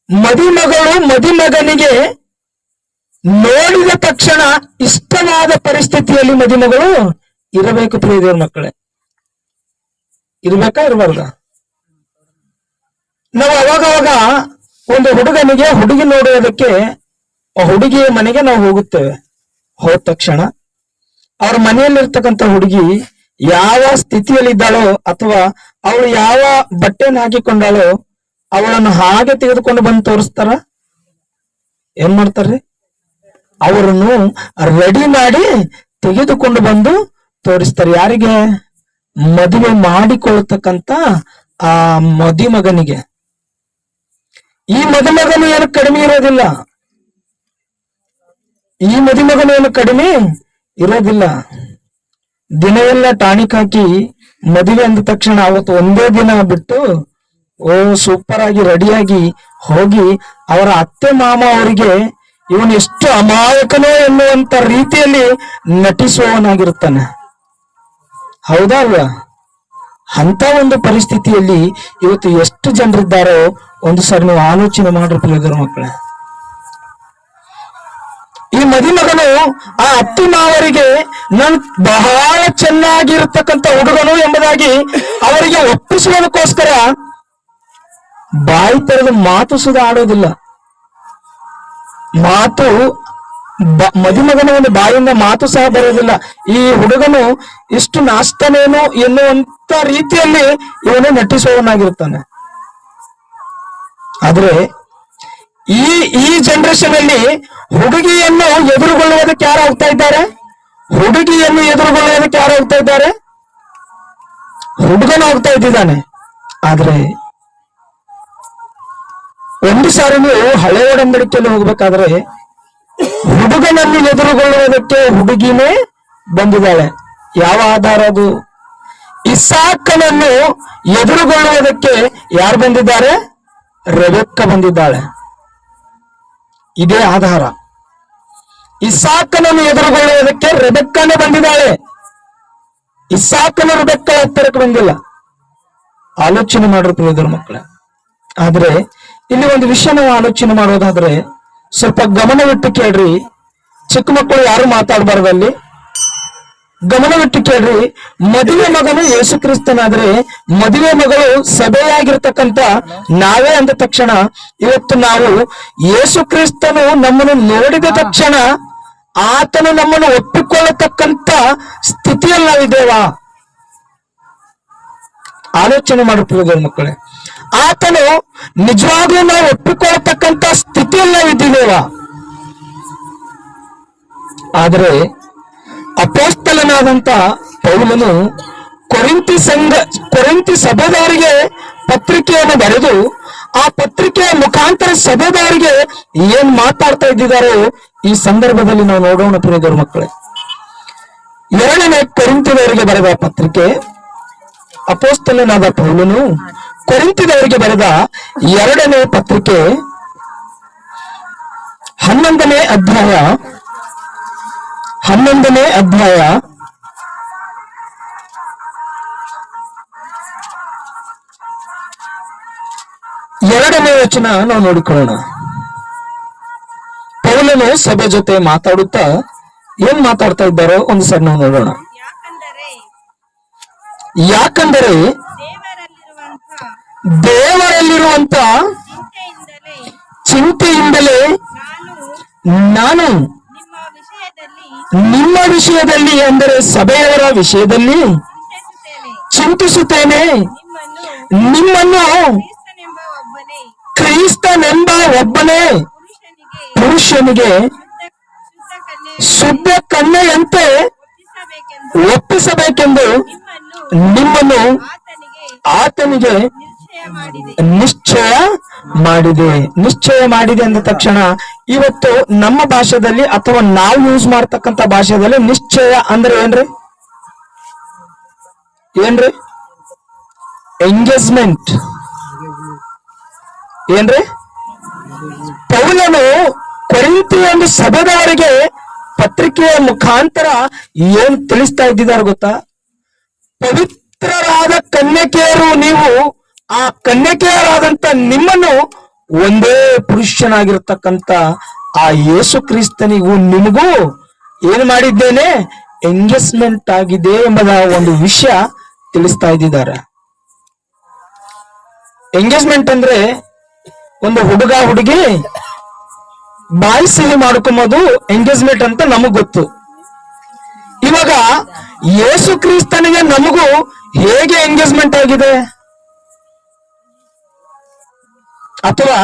ಮದುಮಗಳು ಮದುಮಗನಿಗೆ ನೋಡಿದ ತಕ್ಷಣ ಇಷ್ಟವಾದ ಪರಿಸ್ಥಿತಿಯಲ್ಲಿ ಮದುಮಗಳು ಇರಬೇಕು. ಪ್ರಿಯ ದೇವ್ರ ಮಕ್ಕಳೇ, ಇರ್ಬೇಕಾ ಇರಬಾರ್ದ? ನಾವು ಅವಾಗವಾಗ ಒಂದು ಹುಡುಗನಿಗೆ ಹುಡುಗಿ ನೋಡುವುದಕ್ಕೆ ಹುಡುಗಿಯ ಮನೆಗೆ ನಾವು ಹೋಗುತ್ತೇವೆ. ಹೋದ ತಕ್ಷಣ ಅವ್ರ ಮನೆಯಲ್ಲಿರ್ತಕ್ಕಂಥ ಹುಡುಗಿ ಯಾವ ಸ್ಥಿತಿಯಲ್ಲಿದ್ದಾಳೋ ಅಥವಾ ಅವಳು ಯಾವ ಬಟ್ಟೆನ ಹಾಕಿಕೊಂಡಾಳೋ ಅವಳನ್ನು ಹಾಗೆ ತೆಗೆದುಕೊಂಡು ಬಂದು ತೋರಿಸ್ತಾರ? ಏನ್ ಮಾಡ್ತಾರ್ರಿ? ಅವರನ್ನು ರೆಡಿ ಮಾಡಿ ತೆಗೆದುಕೊಂಡು ಬಂದು ತೋರಿಸ್ತಾರೆ. ಯಾರಿಗೆ? ಮದುವೆ ಮಾಡಿಕೊಳ್ಳತಕ್ಕಂತ ಆ ಮದುಮಗನಿಗೆ. ಈ ಮದುಮಗನು ಏನು ಕಡಿಮೆ ಇರೋದಿಲ್ಲ. ಈ ಮದುಮಗನು ಏನು ಕಡಿಮೆ ಇರೋದಿಲ್ಲ. ದಿನವೆಲ್ಲ ಟಾನಿಕ್ ಹಾಕಿ ಮದುವೆ ಅಂದ ತಕ್ಷಣ ಅವತ್ತು ಒಂದೇ ದಿನ ಬಿಟ್ಟು ಸೂಪರ್ ಆಗಿ ರೆಡಿಯಾಗಿ ಹೋಗಿ ಅವರ ಅತ್ತೆ ಮಾಮ ಅವರಿಗೆ ಇವನು ಎಷ್ಟು ಅಮಾಯಕನೋ ಎನ್ನುವಂತ ರೀತಿಯಲ್ಲಿ ನಟಿಸುವವನಾಗಿರುತ್ತಾನೆ. ಹೌದಾ ಅಲ್ವಾ? ಅಂತ ಒಂದು ಪರಿಸ್ಥಿತಿಯಲ್ಲಿ ಇವತ್ತು ಎಷ್ಟು ಜನರಿದ್ದಾರೋ ಒಂದು ಸಾರಿ ನೀವು ಆಲೋಚನೆ ಮಾಡ್ರಿ ಪ್ರಿಯರ ಮಕ್ಕಳೇ. ಈ ಮದುಮಗನು ಆ ಅತ್ತಿ ಮಾವರಿಗೆ ನನ್ ಬಹಳ ಚೆನ್ನಾಗಿರ್ತಕ್ಕಂಥ ಹುಡುಗನು ಎಂಬುದಾಗಿ ಅವರಿಗೆ ಒಪ್ಪಿಸುವುದಕ್ಕೋಸ್ಕರ ಬಾಯಿ ತೆರೆದು ಮಾತು ಸುದ ಆಡೋದಿಲ್ಲ. ಮಾತು ಮದುಮಗನ ಒಂದು ಬಾಯಿಂದ ಮಾತು ಸಹ ಬರೋದಿಲ್ಲ. ಈ ಹುಡುಗನು ಇಷ್ಟು ನಾಸ್ತನೇನು ಎನ್ನುವಂತ ರೀತಿಯಲ್ಲಿ ಇವನು ನಟಿಸುವವನಾಗಿರ್ತಾನೆ. ಆದ್ರೆ ಈ ಜನರೇಷನ್ ಅಲ್ಲಿ ಹುಡುಗಿಯನ್ನು ಎದುರುಗೊಳ್ಳುವುದಕ್ಕೆ ಯಾರು ಹೋಗ್ತಾ ಇದ್ದಾರೆ? ಹುಡುಗಿಯನ್ನು ಎದುರುಗೊಳ್ಳುವುದಕ್ಕೆ ಯಾರು ಹೋಗ್ತಾ ಇದ್ದಾರೆ? ಹುಡುಗನ ಹೋಗ್ತಾ ಇದ್ದಾನೆ. ಆದ್ರೆ ಒಂದು ಸಾರಿ ನೀವು ಹಳೆ ಒಡಂಬಡಿಕೆಯಲ್ಲಿ ಹೋಗ್ಬೇಕಾದ್ರೆ ಹುಡುಗನನ್ನು ಎದುರುಗೊಳ್ಳುವುದಕ್ಕೆ ಹುಡುಗಿನೇ ಬಂದಿದ್ದಾಳೆ. ಯಾವ ಆಧಾರ ಅದು? ಇಸಾಕನನ್ನು ಎದುರುಗೊಳ್ಳುವುದಕ್ಕೆ ಯಾರು ಬಂದಿದ್ದಾರೆ? ರೆಬೆಕ್ಕ ಬಂದಿದ್ದಾಳೆ. ಇದೇ ಆಧಾರ. ಇಸಾಕನನ್ನು ಎದುರುಗೊಳ್ಳುವುದಕ್ಕೆ ರೆಬೆಕ್ಕನೇ ಬಂದಿದ್ದಾಳೆ. ಇಸಾಕನ ರೆಬೆಕ್ಕ ಹತ್ತಿರಕ್ಕೆ ಬಂದಿಲ್ಲ. ಆಲೋಚನೆ ಮಾಡ್ರಿ ಪ್ರಿಯರ ಮಕ್ಕಳೇ. ಆದ್ರೆ ಇಲ್ಲಿ ಒಂದು ವಿಷಯ ನಾವು ಆಲೋಚನೆ ಮಾಡೋದಾದ್ರೆ ಸ್ವಲ್ಪ ಗಮನವಿಟ್ಟು ಕೇಳ್ರಿ. ಚಿಕ್ಕ ಮಕ್ಕಳು ಯಾರು ಮಾತಾಡಬಾರ್ದಲ್ಲಿ, ಗಮನವಿಟ್ಟು ಕೇಳ್ರಿ. ಮದುವೆ ಮಗನು ಯೇಸು ಕ್ರಿಸ್ತನಾದ್ರೆ ಮದುವೆ ಮಗಳು ಸಭೆಯಾಗಿರ್ತಕ್ಕಂಥ ನಾವೇ ಅಂದ ತಕ್ಷಣ ಇವತ್ತು ನಾವು ಯೇಸು ಕ್ರಿಸ್ತನು ನಮ್ಮನ್ನು ನೋಡಿದ ತಕ್ಷಣ ಆತನು ನಮ್ಮನ್ನು ಒಪ್ಪಿಕೊಳ್ಳತಕ್ಕಂತ ಸ್ಥಿತಿಯಲ್ಲಿ ನಾವಿದ್ದೇವಾ? ಆಲೋಚನೆ ಮಾಡುತ್ತಿರುವ ಮಕ್ಕಳೇ, ಆತನು ನಿಜವಾಗ್ಲೂ ನಾವು ಒಪ್ಪಿಕೊಳ್ಳತಕ್ಕಂತ ಸ್ಥಿತಿಯಲ್ಲಿ ನಾವಿದ್ದೇವಾ? ಆದರೆ ಅಪೊಸ್ತಲನಾದಂತ ಪೌಲನು ಕೊರಿಂತಿ ಸಭೆದವರಿಗೆ ಪತ್ರಿಕೆಯನ್ನು ಬರೆದು ಆ ಪತ್ರಿಕೆಯ ಮುಖಾಂತರ ಸಭೆದವರಿಗೆ ಏನ್ ಮಾತಾಡ್ತಾ ಇದ್ದಿದ್ದಾರೋ ಈ ಸಂದರ್ಭದಲ್ಲಿ ನಾವು ನೋಡೋಣ ಪ್ರಿಯರ ಮಕ್ಕಳೇ. 2ನೇ ಕೊರಿಂಥದವರಿಗೆ ಬರೆದ ಪತ್ರಿಕೆ, ಅಪೊಸ್ತಲನಾದ ಪೌಲನು ಕೊರಿಂಥದವರಿಗೆ ಬರೆದ 2ನೇ ಪತ್ರಿಕೆ 11ನೇ ಅಧ್ಯಾಯ 2ನೇ ವಚನ ನಾವು ನೋಡಿಕೊಳ್ಳೋಣ. ಪೌಲನು ಸಭೆ ಜೊತೆ ಮಾತಾಡುತ್ತಾ ಏನ್ ಮಾತಾಡ್ತಾ ಇದ್ದಾರೋ ಒಂದು ಸರಿ ನಾವು ನೋಡೋಣ. ಯಾಕಂದರೆ ದೇವರಲ್ಲಿರುವಂತ ಚಿಂತೆಯಿಂದಲೇ ನಾನು ನಿಮ್ಮ ವಿಷಯದಲ್ಲಿ ಅಂದರೆ ಸಭೆಯವರ ವಿಷಯದಲ್ಲಿ ಚಿಂತಿಸುತ್ತೇನೆ. ನಿಮ್ಮನ್ನು ಕ್ರಿಸ್ತನೆಂಬ ಒಬ್ಬನೇ ಪುರುಷನಿಗೆ ಶುದ್ಧ ಕನ್ಯೆಯಂತೆ ಒಪ್ಪಿಸಬೇಕೆಂದು ನಿಮ್ಮನ್ನು ಆತನಿಗೆ ನಿಶ್ಚಯ ಮಾಡಿದೆ ಅಂದ ತಕ್ಷಣ ಇವತ್ತು ನಮ್ಮ ಭಾಷೆಯಲ್ಲಿ ಅಥವಾ ನಾವು ಯೂಸ್ ಮಾಡ್ತಕ್ಕಂಥ ಭಾಷೆಯಲ್ಲಿ ನಿಶ್ಚಯ ಅಂದ್ರೆ ಏನ್ರಿ? ಎಂಗೇಜ್ಮೆಂಟ್ ಏನ್ರಿ? ಪೌಲನು ಕೊರಿಂಥಿಯ ಒಂದು ಸಭೆದವರಿಗೆ ಪತ್ರಿಕೆಯ ಮುಖಾಂತರ ಏನ್ ತಿಳಿಸ್ತಾ ಇದ್ದಿದ್ದಾರೆ ಗೊತ್ತಾ? ಪವಿತ್ರರಾದ ಕನ್ಯಕೆಯರು ನೀವು, ಆ ಕನ್ಯಕೆಯರಾದಂತ ನಿಮ್ಮನ್ನು ಒಂದೇ ಪುರುಷನಾಗಿರ್ತಕ್ಕಂಥ ಆ ಯೇಸು ಕ್ರಿಸ್ತನಿಗೂ ನಿಮಗೂ ಏನ್ ಮಾಡಿದ್ದೇನೆ, ಎಂಗೇಜ್ಮೆಂಟ್ ಆಗಿದೆ ಎಂಬುದ ಒಂದು ವಿಷಯ ತಿಳಿಸ್ತಾ ಇದ್ದಾರೆ. ಎಂಗೇಜ್ಮೆಂಟ್ ಅಂದ್ರೆ ಒಂದು ಹುಡುಗ ಹುಡುಗಿ ಬಾಯಿ ಸಿಹಿ ಮಾಡ್ಕೊಂಬೋದು ಎಂಗೇಜ್ಮೆಂಟ್ ಅಂತ ನಮಗ್ ಗೊತ್ತು. ಇವಾಗ ಯೇಸು ಕ್ರಿಸ್ತನಿಗೆ ನಮಗೂ ಹೇಗೆ ಎಂಗೇಜ್ಮೆಂಟ್ ಆಗಿದೆ, ಅಥವಾ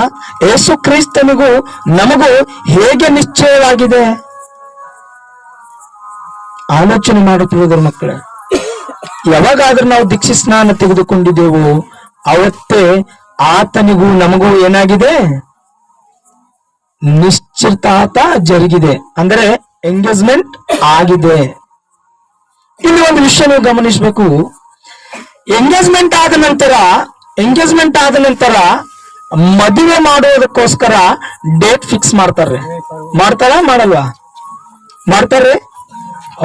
ಯೇಸು ಕ್ರಿಸ್ತನಿಗೂ ನಮಗೂ ಹೇಗೆ ನಿಶ್ಚಯವಾಗಿದೆ, ಆಲೋಚನೆ ಮಾಡುತ್ತಿರುವುದರ ಮಕ್ಕಳೇ. ಯಾವಾಗಾದ್ರೂ ನಾವು ದೀಕ್ಷೆ ಸ್ನಾನ ತೆಗೆದುಕೊಂಡಿದ್ದೆವು ಅವತ್ತೇ ಆತನಿಗೂ ನಮಗೂ ಏನಾಗಿದೆ, ನಿಶ್ಚಿತಾರ್ಥ ಜರುಗಿದೆ, ಅಂದ್ರೆ ಎಂಗೇಜ್ಮೆಂಟ್ ಆಗಿದೆ. ಇಲ್ಲಿ ಒಂದು ವಿಷಯ ನೀವು ಗಮನಿಸಬೇಕು. ಎಂಗೇಜ್ಮೆಂಟ್ ಆದ ನಂತರ ಮದುವೆ ಮಾಡೋದಕ್ಕೋಸ್ಕರ ಡೇಟ್ ಫಿಕ್ಸ್ ಮಾಡ್ತಾರ ಮಾಡಲ್ವಾ? ಮಾಡ್ತಾರೆ.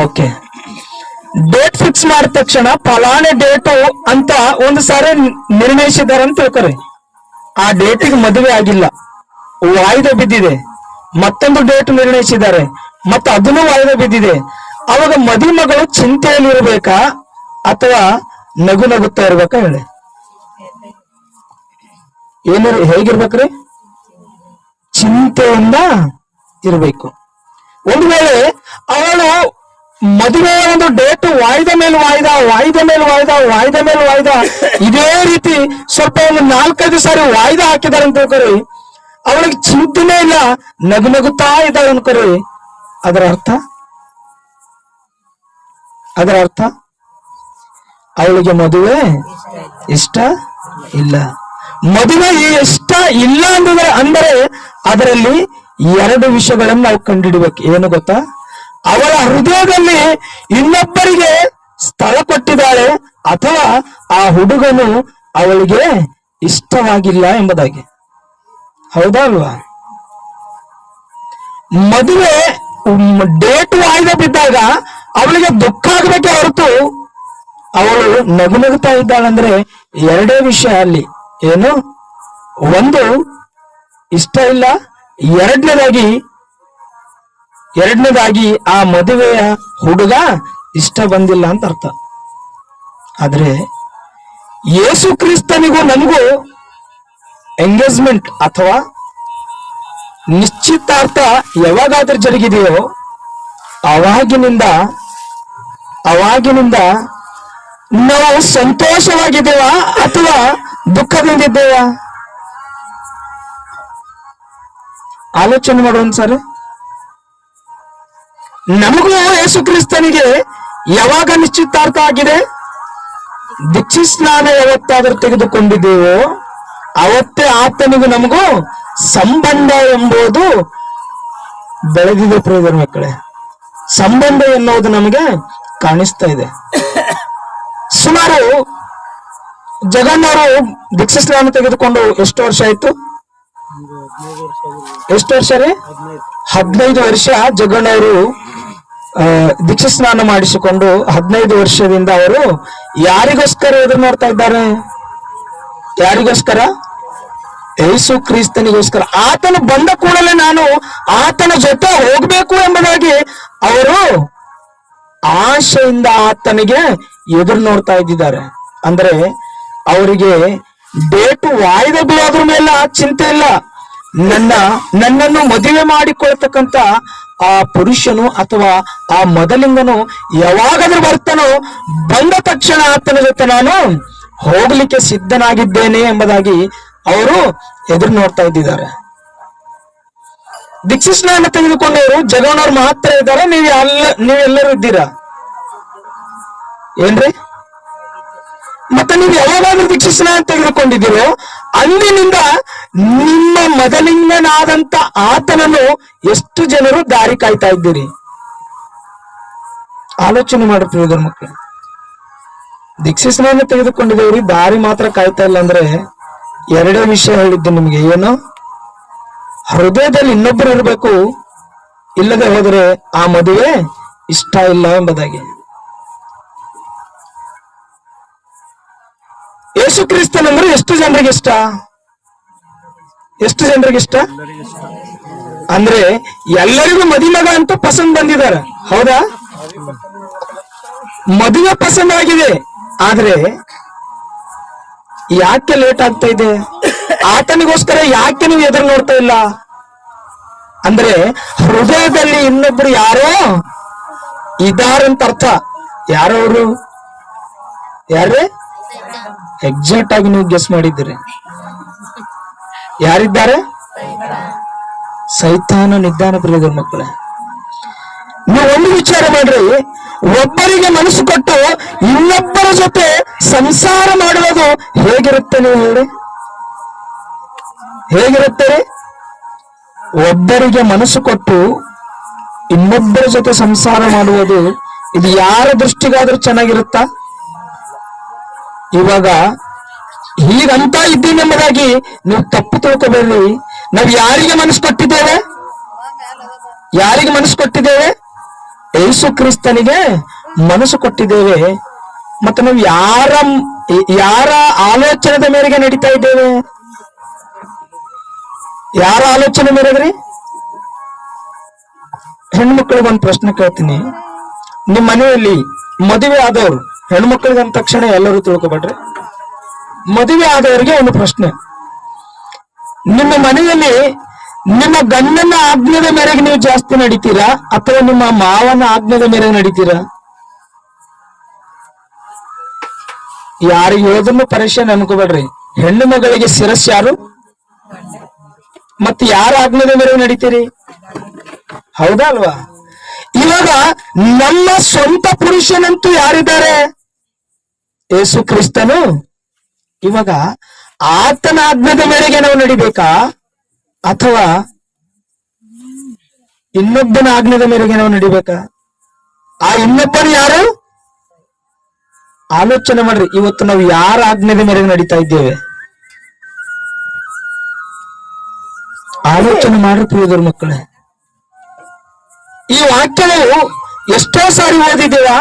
ಓಕೆ, ಡೇಟ್ ಫಿಕ್ಸ್ ಮಾಡಿದ ತಕ್ಷಣ ಫಲಾನೆ ಡೇಟು ಅಂತ ಒಂದು ಸಾರಿ ನಿರ್ಣಯಿಸಿದ್ದಾರೆ ಅಂತ ತಿಳ್ಕೊರಿ. ಆ ಡೇಟಿಗೆ ಮದುವೆ ಆಗಿಲ್ಲ, ವಾಯ್ದೆ ಬಿದ್ದಿದೆ. ಮತ್ತೊಂದು ಡೇಟ್ ನಿರ್ಣಯಿಸಿದ್ದಾರೆ, ಮತ್ತೆ ಅದನ್ನು ವಾಯ್ದೆ ಬಿದ್ದಿದೆ. ಅವಾಗ ಮಗಳು ಚಿಂತೆಯಲ್ಲಿ ಇರ್ಬೇಕಾ ಅಥವಾ ನಗು ನಗುತ್ತಾ ಇರ್ಬೇಕಾ ಹೇಳಿ? ಹೇಗಿರ್ಬೇಕ್ರಿ? ಚಿಂತೆಯಿಂದ ಇರಬೇಕು. ಒಂದು ವೇಳೆ ಅವಳು ಮದುವೆಯ ಒಂದು ಡೇಟ್ ವಾಯ್ದ ಮೇಲೆ ವಾಯ್ದ ಇದೇ ರೀತಿ ಸ್ವಲ್ಪ ಒಂದು 4-5 ಸಾರಿ ವಾಯ್ದ ಹಾಕಿದಾರೆ ಅಂತ ತಿಳ್ಕೊರಿ. ಅವಳಿಗೆ ಚಿಂತೆನೇ ಇಲ್ಲ, ನಗು ನಗುತ್ತಾ ಇದ್ದಾಳೆ ಅನ್ಕೊರಿ. ಅದರ ಅರ್ಥ ಅವಳಿಗೆ ಮದುವೆ ಇಷ್ಟ ಇಲ್ಲ. ಮದುವೆ ಇಷ್ಟ ಇಲ್ಲ ಅಂದರೆ ಅದರಲ್ಲಿ 2 ವಿಷಯಗಳನ್ನು ನಾವು ಕಂಡುಹಿಡಬೇಕು. ಏನು ಗೊತ್ತಾ? ಅವಳ ಹೃದಯದಲ್ಲಿ ಇನ್ನೊಬ್ಬರಿಗೆ ಸ್ಥಳ ಕೊಟ್ಟಿದ್ದಾಳೆ, ಅಥವಾ ಆ ಹುಡುಗನು ಅವಳಿಗೆ ಇಷ್ಟವಾಗಿಲ್ಲ ಎಂಬುದಾಗಿ. ಹೌದಾ ಅಲ್ವಾ? ಮದುವೆ ಡೇಟ್ ವಾಯ್ದೆ ಬಿದ್ದಾಗ ಅವಳಿಗೆ ದುಃಖ ಆಗ್ಬೇಕೆ ಹೊರತು ಅವಳು ನಗು ನಗುತ್ತಾ ಇದ್ದಾಳಂದ್ರೆ 2 ವಿಷಯ ಅಲ್ಲಿ. ಏನು? ಒಂದು ಇಷ್ಟ ಇಲ್ಲ, ಎರಡನೇದಾಗಿ ಆ ಮದುವೆಯ ಹುಡುಗ ಇಷ್ಟ ಬಂದಿಲ್ಲ ಅಂತ ಅರ್ಥ. ಆದ್ರೆ ಯೇಸು ಕ್ರಿಸ್ತನಿಗೂ ನಮಗೂ ಎಂಗೇಜ್ಮೆಂಟ್ ಅಥವಾ ನಿಶ್ಚಿತಾರ್ಥ ಯಾವಾಗಾದ್ರೂ ಜರುಗಿದೆಯೋ ಅವಾಗಿನಿಂದ ನಾವು ಸಂತೋಷವಾಗಿದ್ದೇವಾ ಅಥವಾ ದುಃಖದಿಂದಿದ್ದೇವಾ? ಆಲೋಚನೆ ಮಾಡುವಂತ. ನಮಗೂ ಯೇಸು ಕ್ರಿಸ್ತನಿಗೆ ಯಾವಾಗ ನಿಶ್ಚಿತಾರ್ಥ ಆಗಿದೆ? ದೀಕ್ಷೆ ಸ್ನಾನ ಯಾವತ್ತಾದ್ರೂ ತೆಗೆದುಕೊಂಡಿದ್ದೇವೋ ಅವತ್ತೇ ಆತನಿಗೂ ನಮಗೂ ಸಂಬಂಧ ಎಂಬುದು ಬೆಳೆದಿದೆ. ಪ್ರಿಯರ ಮಕ್ಕಳೇ, ಸಂಬಂಧ ಎನ್ನುವುದು ನಮಗೆ ಕಾಣಿಸ್ತಾ ಇದೆ. ಸುಮಾರು ಜಗನ್ನವರು ದೀಕ್ಷೆ ಸ್ನಾನ ತೆಗೆದುಕೊಂಡು ಎಷ್ಟು ವರ್ಷ ಆಯ್ತು? ಎಷ್ಟು ವರ್ಷ ರೀ? 15 ವರ್ಷ ಜಗನ್ನವರು ದೀಕ್ಷೆ ಸ್ನಾನ ಮಾಡಿಸಿಕೊಂಡು 15 ವರ್ಷದಿಂದ ಅವರು ಯಾರಿಗೋಸ್ಕರ ಎದುರು ನೋಡ್ತಾ ಇದ್ದಾರೆ? ಯಾರಿಗೋಸ್ಕರ? ಯೇಸು ಕ್ರಿಸ್ತನಿಗೋಸ್ಕರ. ಆತನು ಬಂದ ಕೂಡಲೇ ನಾನು ಆತನ ಜೊತೆ ಹೋಗ್ಬೇಕು ಎಂಬುದಾಗಿ ಅವರು ಆಶೆಯಿಂದ ಆತನಿಗೆ ಎದುರು ನೋಡ್ತಾ ಇದ್ದಿದ್ದಾರೆ. ಅಂದ್ರೆ ಅವರಿಗೆ ಡೇಟ್ ವಾಯ್ದೆ ಬೀಳೋದ್ರ ಮೇಲೆ ಚಿಂತೆ ಇಲ್ಲ. ನನ್ನನ್ನು ಮದುವೆ ಮಾಡಿಕೊಳ್ತಕ್ಕಂತ ಆ ಪುರುಷನು ಅಥವಾ ಆ ಮೊದಲಿಂಗನು ಯಾವಾಗಾದ್ರೂ ಬರ್ತಾನೋ, ಬಂದ ತಕ್ಷಣ ಆತನ ಜೊತೆ ನಾನು ಹೋಗ್ಲಿಕ್ಕೆ ಸಿದ್ಧನಾಗಿದ್ದೇನೆ ಎಂಬುದಾಗಿ ಅವರು ಎದುರು ನೋಡ್ತಾ ಇದ್ದಿದ್ದಾರೆ. ದೀಕ್ಷೆ ಸ್ನಾನ ತೆಗೆದುಕೊಂಡವರು ಜಗನ್ನವ್ರು ಮಾತ್ರ ಇದ್ದಾರೆ, ನೀವೆಲ್ಲರೂ ಇದ್ದೀರಾ ಏನ್ರಿ? ಮತ್ತೆ ನೀವು ಯಾವಾಗಾದ್ರೂ ದೀಕ್ಷೆ ಸ್ನಾನ ತೆಗೆದುಕೊಂಡಿದ್ದೀರೋ ಅಂದಿನಿಂದ ನಿಮ್ಮ ಮೊದಲಿಂಗನಾದಂತ ಆತನನ್ನು ಎಷ್ಟು ಜನರು ದಾರಿ ಕಾಯ್ತಾ ಇದ್ದೀರಿ? ಆಲೋಚನೆ ಮಾಡುತ್ತಿದ್ದಾರೆ ಮಕ್ಕಳು. ದೀಕ್ಷೆ ಸ್ನಾನ ತೆಗೆದುಕೊಂಡಿದ್ದೇವ್ರಿ, ದಾರಿ ಮಾತ್ರ ಕಾಯ್ತಾ ಇಲ್ಲ ಅಂದ್ರೆ 2 ವಿಷಯ ಹೇಳಿದ್ದು ನಿಮ್ಗೆ. ಏನು? ಹೃದಯದಲ್ಲಿ ಇನ್ನೊಬ್ಬರು ಇರಬೇಕು, ಇಲ್ಲದೆ ಹೋದರೆ ಆ ಮದುವೆ ಇಷ್ಟ ಇಲ್ಲ ಎಂಬುದಾಗಿ. ಯೇಸು ಕ್ರಿಸ್ತನಂದ್ರೆ ಎಷ್ಟು ಜನರಿಗೆ ಇಷ್ಟ? ಎಷ್ಟು ಜನರಿಗೆ ಇಷ್ಟ? ಅಂದ್ರೆ ಎಲ್ಲರಿಗೂ ಮದುಮಗ ಅಂತ ಪಸಂದ್ ಬಂದಿದ್ದಾರೆ, ಹೌದಾ? ಮದುವೆ ಪಸಂದ್ ಆಗಿದೆ, ಆದ್ರೆ ಯಾಕೆ ಲೇಟ್ ಆಗ್ತಾ ಇದೆ? ಆತನಿಗೋಸ್ಕರ ಯಾಕೆ ನೀವು ಎದುರು ನೋಡ್ತಾ ಇಲ್ಲ? ಅಂದ್ರೆ ಹೃದಯದಲ್ಲಿ ಇನ್ನೊಬ್ರು ಯಾರೋ ಇದಾರಂತ ಅರ್ಥ. ಯಾರವರು? ಯಾರೇ? ಎಕ್ಸಾಕ್ಟ್ ಆಗಿ ನೀವು ಗೆಸ್ ಮಾಡಿದ್ದೀರಿ. ಯಾರಿದ್ದಾರೆ? ಸೈತಾನನಿದ್ದಾನೆ ಪ್ರಿಯ ಮಕ್ಕಳೇ. ನೀವು ಒಂದು ವಿಚಾರ ಮಾಡ್ರಿ, ಒಬ್ಬರಿಗೆ ಮನಸ್ಸು ಕೊಟ್ಟು ಇನ್ನೊಬ್ಬರ ಜೊತೆ ಸಂಸಾರ ಮಾಡುವುದು ಹೇಗಿರುತ್ತೆ? ನೀವು ಹೇಳಿ, ಹೇಗಿರುತ್ತೆ? ಒಬ್ಬರಿಗೆ ಮನಸ್ಸು ಕೊಟ್ಟು ಇನ್ನೊಬ್ಬರ ಜೊತೆ ಸಂಸಾರ ಮಾಡುವುದು ಇದು ಯಾರ ದೃಷ್ಟಿಗಾದ್ರೂ ಚೆನ್ನಾಗಿರುತ್ತಾ? ಇವಾಗ ಹೀಗಂತ ಇದ್ದೀನಿ ಎಂಬುದಾಗಿ ನೀವು ತಪ್ಪು ತಿಳ್ಕೊಬೇಡಿ. ನಾವು ಯಾರಿಗೆ ಮನಸ್ಸು ಕೊಟ್ಟಿದ್ದೇವೆ? ಯಾರಿಗೆ ಮನಸ್ಸು ಕೊಟ್ಟಿದ್ದೇವೆ? ಯೇಸು ಕ್ರಿಸ್ತನಿಗೆ ಮನಸ್ಸು ಕೊಟ್ಟಿದ್ದೇವೆ. ಮತ್ತೆ ನಾವು ಯಾರ ಆಲೋಚನೆದ ಮೇರೆಗೆ ನಡೀತಾ ಇದ್ದೇವೆ? ಯಾರ ಆಲೋಚನೆ ಮೇರೆಗ್ರಿ? ಹೆಣ್ಮಕ್ಳಿಗೆ ಒಂದು ಪ್ರಶ್ನೆ ಕೇಳ್ತೀನಿ. ನಿಮ್ಮ ಮನೆಯಲ್ಲಿ ಮದುವೆ ಆದವರು, ಹೆಣ್ಮಕ್ಳಿಗೆ ಅಂದ ತಕ್ಷಣ ಎಲ್ಲರೂ ತಿಳ್ಕೊಬೇಡ್ರಿ, ಮದುವೆ ಆದವರಿಗೆ ಒಂದು ಪ್ರಶ್ನೆ. ನಿಮ್ಮ ಮನೆಯಲ್ಲಿ ನಿಮ್ಮ ಗಂಡನ ಆಜ್ಞೆದ ಮೇರೆಗೆ ನೀವು ಜಾಸ್ತಿ ನಡೀತೀರಾ ಅಥವಾ ನಿಮ್ಮ ಮಾವನ ಆಜ್ಞೆದ ಮೇರೆಗೆ ನಡೀತೀರಾ? ಯಾರಿಗೆ ಹೇಳಿದ್ರು ಪರೇಶಾನ್ ಅನ್ಕೋಬೇಡ್ರಿ. ಹೆಣ್ಣು ಮಗಳಿಗೆ ಶಿರಸ್ ಯಾರು? ಮತ್ತೆ ಯಾರ ಆಜ್ಞೆದ ಮೇರೆಗೆ ನಡೀತೀರಿ? ಹೌದಾ ಅಲ್ವಾ? ಇವಾಗ ನಮ್ಮ ಸ್ವಂತ ಪುರುಷನಂತೂ ಯಾರಿದ್ದಾರೆ? ಯೇಸು ಕ್ರಿಸ್ತನು. ಇವಾಗ ಆತನ ಆಜ್ಞೆದ ಮೇರೆಗೆ ನಾವು ನಡಿಬೇಕಾ ಅಥವಾ ಇನ್ನೊಬ್ಬನ ಆಜ್ಞೆದ ಮೇರೆಗೆ ನಾವು ನಡಿಬೇಕಾ? ಆ ಇನ್ನೊಬ್ಬರು ಯಾರು? ಆಲೋಚನೆ ಮಾಡ್ರಿ. ಇವತ್ತು ನಾವು ಯಾರ ಆಜ್ಞೆದ ಮೇರೆಗೆ ನಡೀತಾ ಇದ್ದೇವೆ? ಆಲೋಚನೆ ಮಾಡ್ರಿ ಪ್ರಿಯರ ಮಕ್ಕಳೇ. ಈ ವಾಕ್ಯವು ಎಷ್ಟೋ ಸಾರಿ ಓದಿದ್ದೇವಾ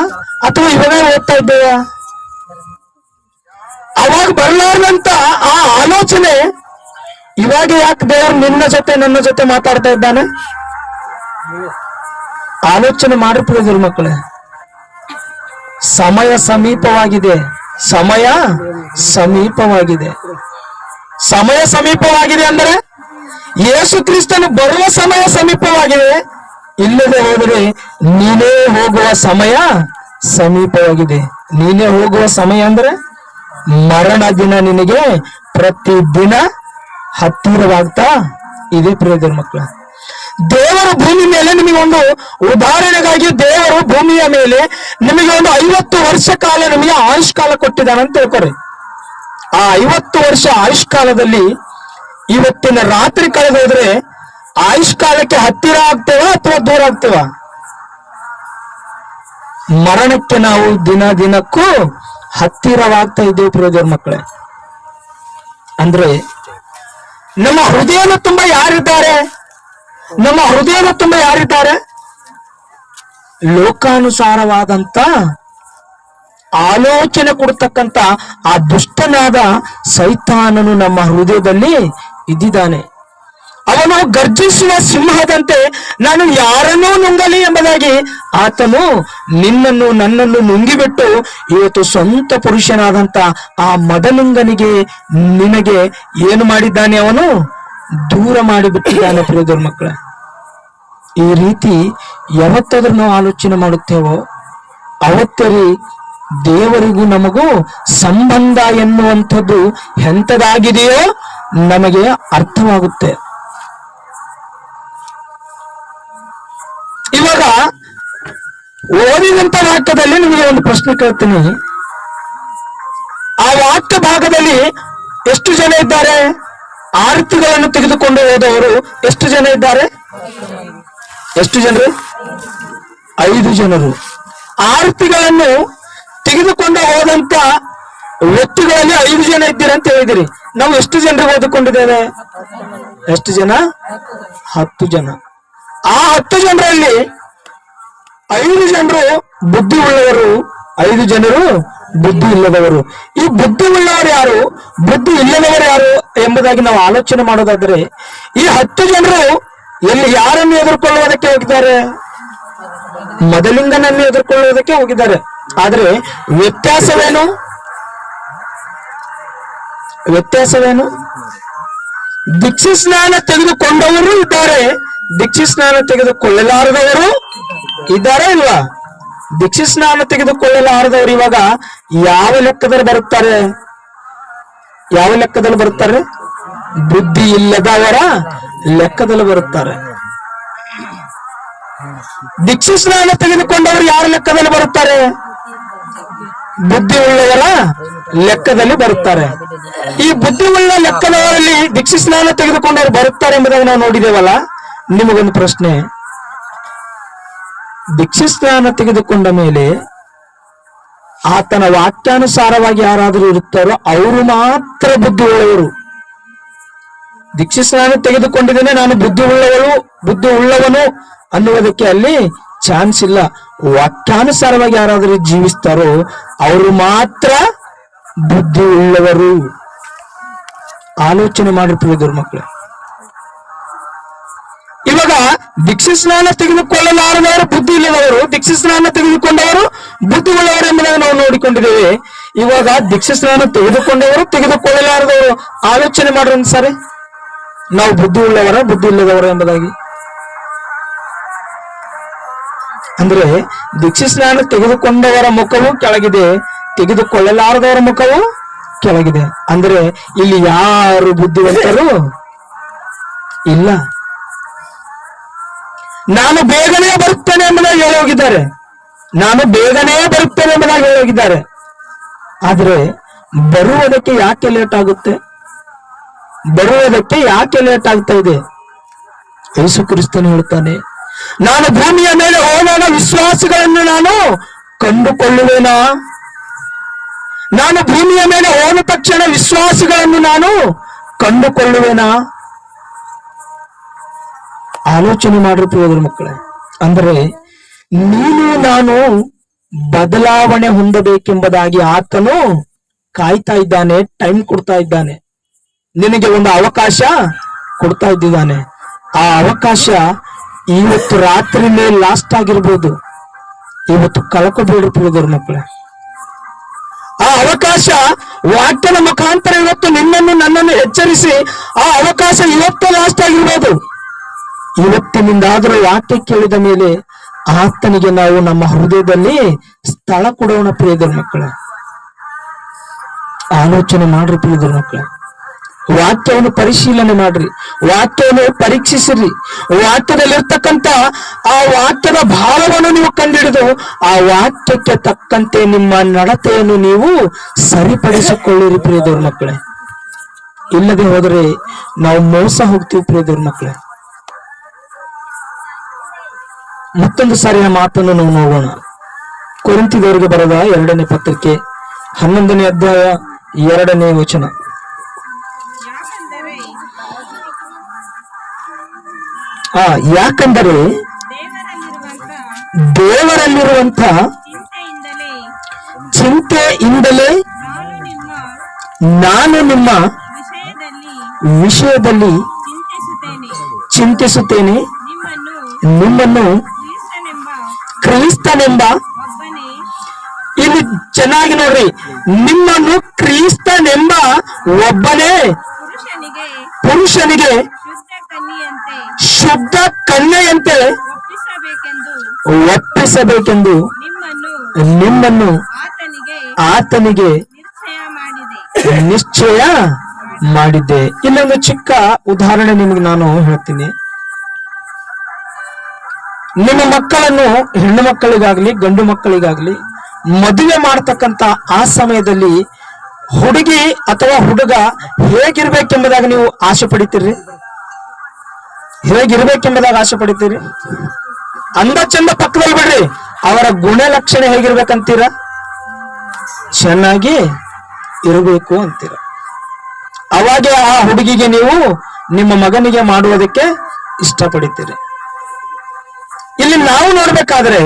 ಅಥವಾ ಇವಾಗ ಓದ್ತಾ ಇದ್ದೇವಾ? ಅವಾಗ ಬರ್ಲಾರ್ದಂತ ಆ ಆಲೋಚನೆ ಇವಾಗ ಯಾಕೆ ದೇವರು ನಿನ್ನ ಜೊತೆ ನನ್ನ ಜೊತೆ ಮಾತಾಡ್ತಾ ಇದ್ದಾನೆ? ಆಲೋಚನೆ ಮಾಡಿ ಪ್ರಿಯ ಮಕ್ಕಳೇ. ಸಮಯ ಸಮೀಪವಾಗಿದೆ, ಸಮಯ ಸಮೀಪವಾಗಿದೆ. ಸಮಯ ಸಮೀಪವಾಗಿದೆ ಅಂದ್ರೆ ಯೇಸು ಕ್ರಿಸ್ತನು ಬರುವ ಸಮಯ ಸಮೀಪವಾಗಿದೆ. ಇಲ್ಲದೆ ಹೋದರೆ ನೀನೇ ಹೋಗುವ ಸಮಯ ಸಮೀಪವಾಗಿದೆ. ನೀನೇ ಹೋಗುವ ಸಮಯ ಅಂದ್ರೆ ಮರಣ ದಿನ ನಿನಗೆ ಪ್ರತಿದಿನ ಹತ್ತಿರವಾಗ್ತಾ ಇದೆ ಪ್ರಿಯ ಮಕ್ಕಳ. ದೇವರ ಭೂಮಿ ಮೇಲೆ ನಿಮಗೆ ಒಂದು ಉದಾಹರಣೆಗಾಗಿ ದೇವರು ಭೂಮಿಯ ಮೇಲೆ ನಿಮಗೆ ಒಂದು 50 ವರ್ಷ ಕಾಲ ನಿಮಗೆ ಆಯುಷ್ಕಾಲ ಕೊಟ್ಟಿದ್ದಾನೆ ಅಂತ ತಿಳ್ಕೊರಿ. ಆ 50 ವರ್ಷ ಆಯುಷ್ಕಾಲದಲ್ಲಿ ಇವತ್ತಿನ ರಾತ್ರಿ ಕಳೆದೋದ್ರೆ ಆಯುಷ್ಕಾಲಕ್ಕೆ ಹತ್ತಿರ ಆಗ್ತೇವ ಅಥವಾ ದೂರ ಆಗ್ತೇವ? ಮರಣಕ್ಕೆ ನಾವು ದಿನ ದಿನಕ್ಕೂ ಹತ್ತಿರವಾಗ್ತಾ ಇದ್ದೇವೆ ಪ್ರಿಯ ಮಕ್ಕಳೇ. ಅಂದ್ರೆ ನಮ್ಮ ಹೃದಯದ ತುಂಬ ಯಾರಿದ್ದಾರೆ? ನಮ್ಮ ಹೃದಯದ ತುಂಬ ಯಾರಿದ್ದಾರೆ? ಲೋಕಾನುಸಾರವಾದಂತ ಆಲೋಚನೆ ಕೊಡ್ತಕ್ಕಂತ ಆ ದುಷ್ಟನಾದ ಸೈತಾನನು ನಮ್ಮ ಹೃದಯದಲ್ಲಿ ಇದ್ದಿದ್ದಾನೆ. ಅವನು ಗರ್ಜಿಸುವ ಸಿಂಹದಂತೆ ನಾನು ಯಾರನ್ನೂ ನುಂಗಲಿ ಎಂಬುದಾಗಿ ಆತನು ನಿನ್ನನ್ನು ನನ್ನನ್ನು ನುಂಗಿಬಿಟ್ಟು ಇವತ್ತು ಸ್ವಂತ ಪುರುಷನಾದಂತ ಆ ಮದಲಿಂಗನಿಗೆ ನಿನಗೆ ಏನು ಮಾಡಿದ್ದಾನೆ? ಅವನು ದೂರ ಮಾಡಿಬಿಟ್ಟಿದ್ದಾನೆ ಪ್ರಿಯ ಮಕ್ಕಳ. ಈ ರೀತಿ ಯಾವತ್ತಾದ್ರೂ ನಾವು ಆಲೋಚನೆ ಮಾಡುತ್ತೇವೋ ಅವತ್ತರಿ ದೇವರಿಗೂ ನಮಗೂ ಸಂಬಂಧ ಎನ್ನುವಂಥದ್ದು ಎಂಥದಾಗಿದೆಯೋ ನಮಗೆ ಅರ್ಥವಾಗುತ್ತೆ. ಇವಾಗ ಓದಿದಂತ ವಾಕ್ಯದಲ್ಲಿ ನಿಮಗೆ ಒಂದು ಪ್ರಶ್ನೆ ಕೇಳ್ತೀನಿ. ಆ ವಾಕ್ಯ ಭಾಗದಲ್ಲಿ ಎಷ್ಟು ಜನ ಇದ್ದಾರೆ? ಆರತಿಗಳನ್ನು ತೆಗೆದುಕೊಂಡು ಹೋದವರು ಎಷ್ಟು ಜನ ಇದ್ದಾರೆ? ಎಷ್ಟು ಜನರು? 5 ಜನರು. ಆರತಿಗಳನ್ನು ತೆಗೆದುಕೊಂಡು ಹೋದಂತ ವ್ಯಕ್ತಿಗಳಲ್ಲಿ 5 ಜನ ಇದ್ದೀರ ಅಂತ ಹೇಳಿದಿರಿ. ನಾವು ಎಷ್ಟು ಜನರಿಗೆ ಓದಿಕೊಂಡಿದ್ದೇವೆ? ಎಷ್ಟು ಜನ? 10 ಜನ. ಆ 10 ಜನರಲ್ಲಿ 5 ಜನರು ಬುದ್ಧಿ ಉಳ್ಳವರು, 5 ಜನರು ಬುದ್ಧಿ ಇಲ್ಲದವರು. ಈ ಬುದ್ಧಿ ಉಳ್ಳವರು ಯಾರು, ಬುದ್ಧಿ ಇಲ್ಲದವರು ಯಾರು ಎಂಬುದಾಗಿ ನಾವು ಆಲೋಚನೆ ಮಾಡೋದಾದ್ರೆ, ಈ 10 ಜನರು ಎಲ್ಲಿ ಯಾರನ್ನು ಎದುರ್ಕೊಳ್ಳುವುದಕ್ಕೆ ಹೋಗಿದ್ದಾರೆ? ಮೊದಲಿಂಗನನ್ನು ಎದುರ್ಕೊಳ್ಳುವುದಕ್ಕೆ ಹೋಗಿದ್ದಾರೆ. ಆದ್ರೆ ವ್ಯತ್ಯಾಸವೇನು? ದೀಕ್ಷಾ ಸ್ನಾನ ತೆಗೆದುಕೊಂಡವರು ಇದ್ದಾರೆ, ದೀಕ್ಷಾ ಸ್ನಾನ ತೆಗೆದುಕೊಳ್ಳಲಾರದವರು ಇದ್ದಾರೆ ಇಲ್ವಾ? ದೀಕ್ಷಾ ಸ್ನಾನ ತೆಗೆದುಕೊಳ್ಳಲಾರದವರು ಇವಾಗ ಯಾವ ಲೆಕ್ಕದಲ್ಲಿ ಬರುತ್ತಾರೆ? ಬುದ್ಧಿ ಇಲ್ಲದವರ ಲೆಕ್ಕದಲ್ಲಿ ಬರುತ್ತಾರೆ. ದೀಕ್ಷಾ ಸ್ನಾನ ತೆಗೆದುಕೊಂಡವರು ಯಾರ ಲೆಕ್ಕದಲ್ಲಿ ಬರುತ್ತಾರೆ? ಬುದ್ಧಿ ಉಳ್ಳವರ ಲೆಕ್ಕದಲ್ಲಿ ಬರುತ್ತಾರೆ. ಈ ಬುದ್ಧಿ ಉಳ್ಳ ಲೆಕ್ಕದವರಲ್ಲಿ ದೀಕ್ಷಾ ಸ್ನಾನ ತೆಗೆದುಕೊಂಡವರು ಬರುತ್ತಾರೆ ಎಂಬುದಾಗಿ ನಾವು ನೋಡಿದೇವಲ್ಲ. ನಿಮಗೊಂದು ಪ್ರಶ್ನೆ, ದೀಕ್ಷಾ ಸ್ನಾನ ತೆಗೆದುಕೊಂಡ ಮೇಲೆ ಆತನ ವಾಕ್ಯಾನುಸಾರವಾಗಿ ಯಾರಾದರೂ ಇರುತ್ತಾರೋ ಅವರು ಮಾತ್ರ ಬುದ್ಧಿ ಉಳ್ಳವರು. ದೀಕ್ಷಾ ಸ್ನಾನ ತೆಗೆದುಕೊಂಡಿದ್ದೇನೆ, ನಾನು ಬುದ್ಧಿ ಉಳ್ಳವನು ಅನ್ನುವುದಕ್ಕೆ ಅಲ್ಲಿ ಚಾನ್ಸ್ ಇಲ್ಲ. ವಾಕ್ಯಾನುಸಾರವಾಗಿ ಯಾರಾದರೂ ಜೀವಿಸ್ತಾರೋ ಅವರು ಮಾತ್ರ ಬುದ್ಧಿ ಉಳ್ಳವರು. ಆಲೋಚನೆ ಮಾಡಿರ್ತೀವಿ ಮಕ್ಕಳು. ಇವಾಗ ದೀಕ್ಷಾ ಸ್ನಾನ ತೆಗೆದುಕೊಳ್ಳಲಾರದವರು ಬುದ್ಧಿ ಇಲ್ಲದವರು, ದೀಕ್ಷಾ ಸ್ನಾನ ತೆಗೆದುಕೊಂಡವರು ಬುದ್ಧಿ ಉಳ್ಳವರು ಎಂಬುದಾಗಿ ನಾವು ನೋಡಿಕೊಂಡಿದ್ದೇವೆ. ಇವಾಗ ದೀಕ್ಷಾ ಸ್ನಾನ ತೆಗೆದುಕೊಂಡವರು ತೆಗೆದುಕೊಳ್ಳಲಾರದವರು ಆಲೋಚನೆ ಮಾಡ್ರಿ ಸರಿ, ನಾವು ಬುದ್ಧಿ ಉಳ್ಳವರ ಬುದ್ಧಿ ಇಲ್ಲದವರು ಎಂಬುದಾಗಿ. ಅಂದ್ರೆ ದೀಕ್ಷಾ ಸ್ನಾನ ತೆಗೆದುಕೊಂಡವರ ಮುಖವು ಕೆಳಗಿದೆ, ತೆಗೆದುಕೊಳ್ಳಲಾರದವರ ಮುಖವು ಕೆಳಗಿದೆ. ಅಂದ್ರೆ ಇಲ್ಲಿ ಯಾರು ಬುದ್ಧಿವಂತರು ಇಲ್ಲ. ನಾನು ಬೇಗನೆ ಬರುತ್ತೇನೆ ಎಂಬುದಾಗಿ ಹೇಳೋಗಿದ್ದಾರೆ, ಆದ್ರೆ ಬರುವುದಕ್ಕೆ ಯಾಕೆ ಲೇಟ್ ಆಗುತ್ತೆ? ಆಗ್ತಾ ಇದೆ? ಯೇಸು ಕ್ರಿಸ್ತನು ಹೇಳ್ತಾನೆ, ನಾನು ಭೂಮಿಯ ಮೇಲೆ ಹೋದಾಗ ವಿಶ್ವಾಸಗಳನ್ನು ನಾನು ಕಂಡುಕೊಳ್ಳುವೇನಾ? ನಾನು ಭೂಮಿಯ ಮೇಲೆ ಹೋದ ತಕ್ಷಣ ವಿಶ್ವಾಸಗಳನ್ನು ನಾನು ಕಂಡುಕೊಳ್ಳುವೇನಾ? ಆಲೋಚನೆ ಮಾಡಿರ್ತೀವಿ ಮಕ್ಕಳೇ. ಅಂದ್ರೆ ನೀನು ನಾನು ಬದಲಾವಣೆ ಹೊಂದಬೇಕೆಂಬುದಾಗಿ ಆತನು ಕಾಯ್ತಾ ಇದ್ದಾನೆ, ಟೈಮ್ ಕೊಡ್ತಾ ಇದ್ದಾನೆ, ನಿನಗೆ ಒಂದು ಅವಕಾಶ ಕೊಡ್ತಾ ಇದ್ದಾನೆ. ಆ ಅವಕಾಶ ಇವತ್ತು ರಾತ್ರಿ ಮೇಲೆ ಲಾಸ್ಟ್ ಆಗಿರ್ಬೋದು, ಇವತ್ತು ಕಳ್ಕೊಬೇಡಿರ್ಬೋದು ಮಕ್ಕಳೇ. ಆ ಅವಕಾಶ ವಾಕ್ಯದ ಮುಖಾಂತರ ಇವತ್ತು ನಿನ್ನನ್ನು ನನ್ನನ್ನು ಎಚ್ಚರಿಸಿ ಆ ಅವಕಾಶ ಇವತ್ತು ಲಾಸ್ಟ್ ಆಗಿರ್ಬೋದು. ಇವತ್ತಿನಿಂದಾದರೂ ವಾಕ್ಯ ಕೇಳಿದ ಮೇಲೆ ಆತನಿಗೆ ನಾವು ನಮ್ಮ ಹೃದಯದಲ್ಲಿ ಸ್ಥಳ ಕೊಡೋಣ ಪ್ರಿಯದರ ಮಕ್ಕಳೇ. ಆಲೋಚನೆ ಮಾಡ್ರಿ ಪ್ರಿಯದರ ಮಕ್ಕಳೇ. ವಾಕ್ಯವನ್ನು ಪರಿಶೀಲನೆ ಮಾಡ್ರಿ, ವಾಕ್ಯವನ್ನು ಪರೀಕ್ಷಿಸಿರಿ. ವಾಕ್ಯದಲ್ಲಿರ್ತಕ್ಕಂಥ ಆ ವಾಕ್ಯದ ಭಾವವನ್ನು ನೀವು ಕಂಡುಹಿಡಿದು ಆ ವಾಕ್ಯಕ್ಕೆ ತಕ್ಕಂತೆ ನಿಮ್ಮ ನಡತೆಯನ್ನು ನೀವು ಸರಿಪಡಿಸಿಕೊಳ್ಳಿರಿ ಪ್ರಿಯದವ್ರ ಮಕ್ಕಳೇ. ಇಲ್ಲದೆ ಹೋದರೆ ನಾವು ಮೋಸ ಹೋಗ್ತೀವಿ ಪ್ರಿಯದವ್ರ ಮಕ್ಕಳೇ. ಮತ್ತೊಂದು ಸಾರಿಯ ಮಾತನ್ನು ನಾವು ನೋಡೋಣ. ಕೊರಿಂಥದವರಿಗೆ ಬರೆದ 2ನೇ ಪತ್ರಿಕೆ 11ನೇ ಅಧ್ಯಾಯ 2ನೇ ವಚನ. ಯಾಕಂದರೆ ದೇವರಲ್ಲಿರುವಂತ ಚಿಂತೆಯಿಂದಲೇ ನಾನು ನಿಮ್ಮ ವಿಷಯದಲ್ಲಿ ಚಿಂತಿಸುತ್ತೇನೆ, ನಿಮ್ಮನ್ನು ಕ್ರಿಸ್ತನೆಂಬ, ಇಲ್ಲಿ ಚೆನ್ನಾಗಿ ನೋಡ್ರಿ, ನಿಮ್ಮನ್ನು ಕ್ರಿಸ್ತನೆಂಬ ಒಬ್ಬನೇ ಪುರುಷನಿಗೆ ಶುದ್ಧ ಕನ್ಯೆಯಂತೆ ಒಪ್ಪಿಸಬೇಕೆಂದು ನಿಮ್ಮನ್ನು ಆತನಿಗೆ ನಿಶ್ಚಯ ಮಾಡಿದ್ದೆ. ಇಲ್ಲೊಂದು ಚಿಕ್ಕ ಉದಾಹರಣೆ ನಿಮಗೆ ನಾನು ಹೇಳ್ತೀನಿ. ನಿಮ್ಮ ಮಕ್ಕಳನ್ನು, ಹೆಣ್ಣು ಮಕ್ಕಳಿಗಾಗ್ಲಿ ಗಂಡು ಮಕ್ಕಳಿಗಾಗ್ಲಿ ಮದುವೆ ಮಾಡ್ತಕ್ಕಂತ ಆ ಸಮಯದಲ್ಲಿ ಹುಡುಗಿ ಅಥವಾ ಹುಡುಗ ಹೇಗಿರ್ಬೇಕೆಂಬುದಾಗಿ ನೀವು ಆಸೆ ಪಡಿತೀರಿ? ಅಂದ ಚಂದ ಪಕ್ಕದಲ್ಲಿ ಬಿಡ್ರಿ, ಅವರ ಗುಣ ಲಕ್ಷಣ ಹೇಗಿರ್ಬೇಕಂತೀರ? ಚೆನ್ನಾಗಿ ಇರಬೇಕು ಅಂತೀರ. ಅವಾಗೆ ಆ ಹುಡುಗಿಗೆ ನೀವು ನಿಮ್ಮ ಮಗನಿಗೆ ಮಾಡುವುದಕ್ಕೆ ಇಷ್ಟಪಡ್ತೀರಿ. ಇಲ್ಲಿ ನಾವು ನೋಡ್ಬೇಕಾದ್ರೆ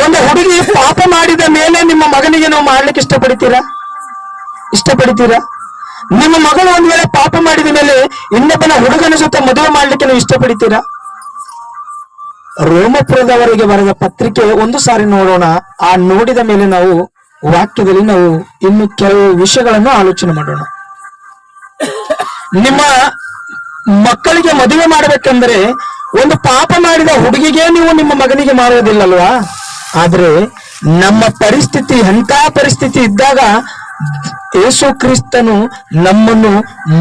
ಒಂದು ಹುಡುಗಿ ಪಾಪ ಮಾಡಿದ ಮೇಲೆ ನಿಮ್ಮ ಮಗನಿಗೆ ನೀವು ಮಾಡ್ಲಿಕ್ಕೆ ಇಷ್ಟಪಡ್ತೀರಾ? ನಿಮ್ಮ ಮಗಳು ಒಂದ್ ವೇಳೆ ಪಾಪ ಮಾಡಿದ ಮೇಲೆ ಇನ್ನೊಬ್ಬನ ಹುಡುಗನ ಜೊತೆ ಮದುವೆ ಮಾಡ್ಲಿಕ್ಕೆ ನೀವು ಇಷ್ಟಪಡ್ತೀರಾ? ರೋಮಪುರದವರಿಗೆ ಬರೆದ ಪತ್ರಿಕೆ ಒಂದು ಸಾರಿ ನೋಡೋಣ. ಆ ನೋಡಿದ ಮೇಲೆ ನಾವು ವಾಕ್ಯದಲ್ಲಿ ನಾವು ಇನ್ನು ಕೆಲವು ವಿಷಯಗಳನ್ನು ಆಲೋಚನೆ ಮಾಡೋಣ. ನಿಮ್ಮ ಮಕ್ಕಳಿಗೆ ಮದುವೆ ಮಾಡಬೇಕಂದ್ರೆ ಒಂದು ಪಾಪ ಮಾಡಿದ ಹುಡುಗಿಗೆ ನೀವು ನಿಮ್ಮ ಮಗನಿಗೆ ಮಾಡೋದಿಲ್ಲಲ್ವಾ? ಆದ್ರೆ ನಮ್ಮ ಪರಿಸ್ಥಿತಿ ಎಂಥ ಪರಿಸ್ಥಿತಿ ಇದ್ದಾಗ ಯೇಸು ಕ್ರಿಸ್ತನು ನಮ್ಮನ್ನು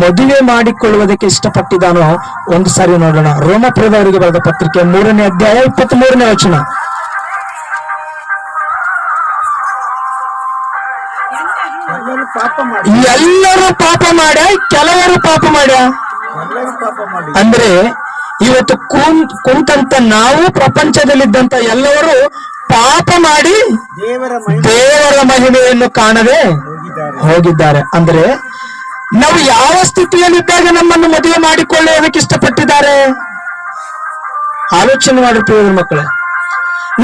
ಮದುವೆ ಮಾಡಿಕೊಳ್ಳುವುದಕ್ಕೆ ಇಷ್ಟಪಟ್ಟಿದ್ದಾನೋ ಒಂದು ಸಾರಿ ನೋಡೋಣ. ರೋಮಪುರದವರಿಗೆ ಬರೆದ ಪತ್ರಿಕೆ 3ನೇ ಅಧ್ಯಾಯ 23ನೇ ವಚನ. ಎಲ್ಲರೂ ಪಾಪ ಮಾಡ್ಯ, ಕೆಲವರು ಪಾಪ ಮಾಡ್ಯ. ಅಂದ್ರೆ ಇವತ್ತು ಕುಂತಂತ ನಾವು ಪ್ರಪಂಚದಲ್ಲಿದ್ದಂತ ಎಲ್ಲವರು ಪಾಪ ಮಾಡಿ ದೇವರ ಮಹಿಮೆಯನ್ನು ಕಾಣದೆ ಹೋಗಿದ್ದಾರೆ. ಅಂದ್ರೆ ನಾವು ಯಾವ ಸ್ಥಿತಿಯಲ್ಲಿದ್ದಾಗ ನಮ್ಮನ್ನು ಮದುವೆ ಮಾಡಿಕೊಳ್ಳುವುದಕ್ಕೆ ಇಷ್ಟಪಟ್ಟಿದ್ದಾರೆ? ಆಲೋಚನೆ ಮಾಡಿರ್ತೀವಿ ಮಕ್ಕಳೇ.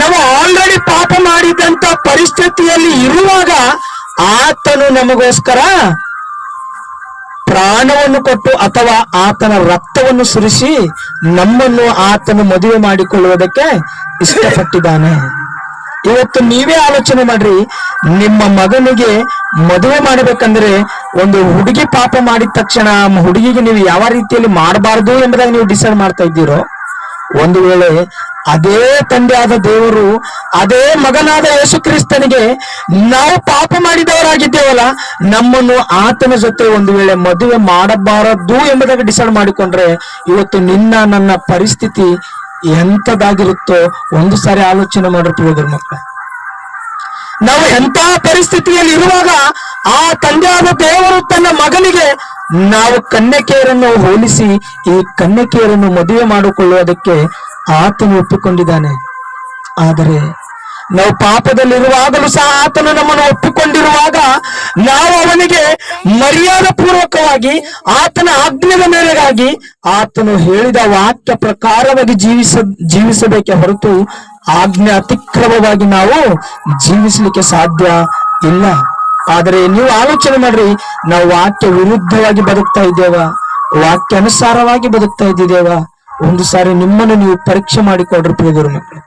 ನಾವು ಆಲ್ರೆಡಿ ಪಾಪ ಮಾಡಿದಂತ ಪರಿಸ್ಥಿತಿಯಲ್ಲಿ ಇರುವಾಗ ಆತನು ನಮಗೋಸ್ಕರ ಪ್ರಾಣವನ್ನು ಕೊಟ್ಟು ಅಥವಾ ಆತನ ರಕ್ತವನ್ನು ಸುರಿಸಿ ನಮ್ಮನ್ನು ಆತನು ಮದುವೆ ಮಾಡಿಕೊಳ್ಳುವುದಕ್ಕೆ ಇಷ್ಟಪಟ್ಟಿದ್ದಾನೆ. ಇವತ್ತು ನೀವೇ ಆಲೋಚನೆ ಮಾಡ್ರಿ, ನಿಮ್ಮ ಮಗನಿಗೆ ಮದುವೆ ಮಾಡಬೇಕಂದ್ರೆ ಒಂದು ಹುಡುಗಿ ಪಾಪ ಮಾಡಿದ ತಕ್ಷಣ ಹುಡುಗಿಗೆ ನೀವು ಯಾವ ರೀತಿಯಲ್ಲಿ ಮಾಡಬಾರದು ಎಂಬುದಾಗಿ ನೀವು ಡಿಸೈಡ್ ಮಾಡ್ತಾ ಇದ್ದೀರೋ, ಒಂದು ವೇಳೆ ಅದೇ ತಂದೆ ಆದ ದೇವರು ಅದೇ ಮಗನಾದ ಯೇಸು ಕ್ರಿಸ್ತನಿಗೆ ನಾವು ಪಾಪ ಮಾಡಿದವರಾಗಿದ್ದೇವಲ್ಲ, ನಮ್ಮನ್ನು ಆತನ ಜೊತೆ ಒಂದು ವೇಳೆ ಮದುವೆ ಮಾಡಬಾರದು ಎಂಬುದಾಗಿ ಡಿಸೈಡ್ ಮಾಡಿಕೊಂಡ್ರೆ ಇವತ್ತು ನಿನ್ನ ನನ್ನ ಪರಿಸ್ಥಿತಿ ಎಂತದಾಗಿರುತ್ತೋ ಒಂದು ಸಾರಿ ಆಲೋಚನೆ ಮಾಡಿರ್ತೀವಿ ಮಕ್ಕಳೇ. ನಾವು ಎಂತ ಪರಿಸ್ಥಿತಿಯಲ್ಲಿ ಇರುವಾಗ ಆ ತಂದೆಯಾದ ದೇವರು ತನ್ನ ಮಗನಿಗೆ ನಾವು ಕನ್ಯಕೆಯರನ್ನು ಹೋಲಿಸಿ ಈ ಕನ್ಯಕೆಯರನ್ನು ಮದುವೆ ಮಾಡಿಕೊಳ್ಳುವುದಕ್ಕೆ ಆತನು ಒಪ್ಪಿಕೊಂಡಿದ್ದಾನೆ. ಆದರೆ ನಾವು ಪಾಪದಲ್ಲಿರುವಾಗಲೂ ಸಹ ಆತನು ನಮ್ಮನ್ನು ಒಪ್ಪಿಕೊಂಡಿರುವಾಗ ನಾವು ಅವನಿಗೆ ಮರ್ಯಾದ ಪೂರ್ವಕವಾಗಿ ಆತನ ಆಜ್ಞೆಯ ಮೇರೆಗಾಗಿ ಆತನು ಹೇಳಿದ ವಾಕ್ಯ ಪ್ರಕಾರವಾಗಿ ಜೀವಿಸಬೇಕೆ ಹೊರತು ಆಜ್ಞೆ ಅತಿಕ್ರಮವಾಗಿ ನಾವು ಜೀವಿಸಲಿಕ್ಕೆ ಸಾಧ್ಯ ಇಲ್ಲ. ಆದರೆ ನೀವು ಆಲೋಚನೆ ಮಾಡ್ರಿ, ನಾವು ವಾಕ್ಯ ವಿರುದ್ಧವಾಗಿ ಬದುಕ್ತಾ ಇದ್ದೇವಾ, ವಾಕ್ಯ ಅನುಸಾರವಾಗಿ ಬದುಕ್ತಾ ಇದ್ದಿದ್ದೇವಾ? ಒಂದು ಸಾರಿ ನಿಮ್ಮನ್ನು ನೀವು ಪರೀಕ್ಷೆ ಮಾಡಿಕೊಡ್ರಿ ಪ್ರಿಯರು ಮಕ್ಕಳು.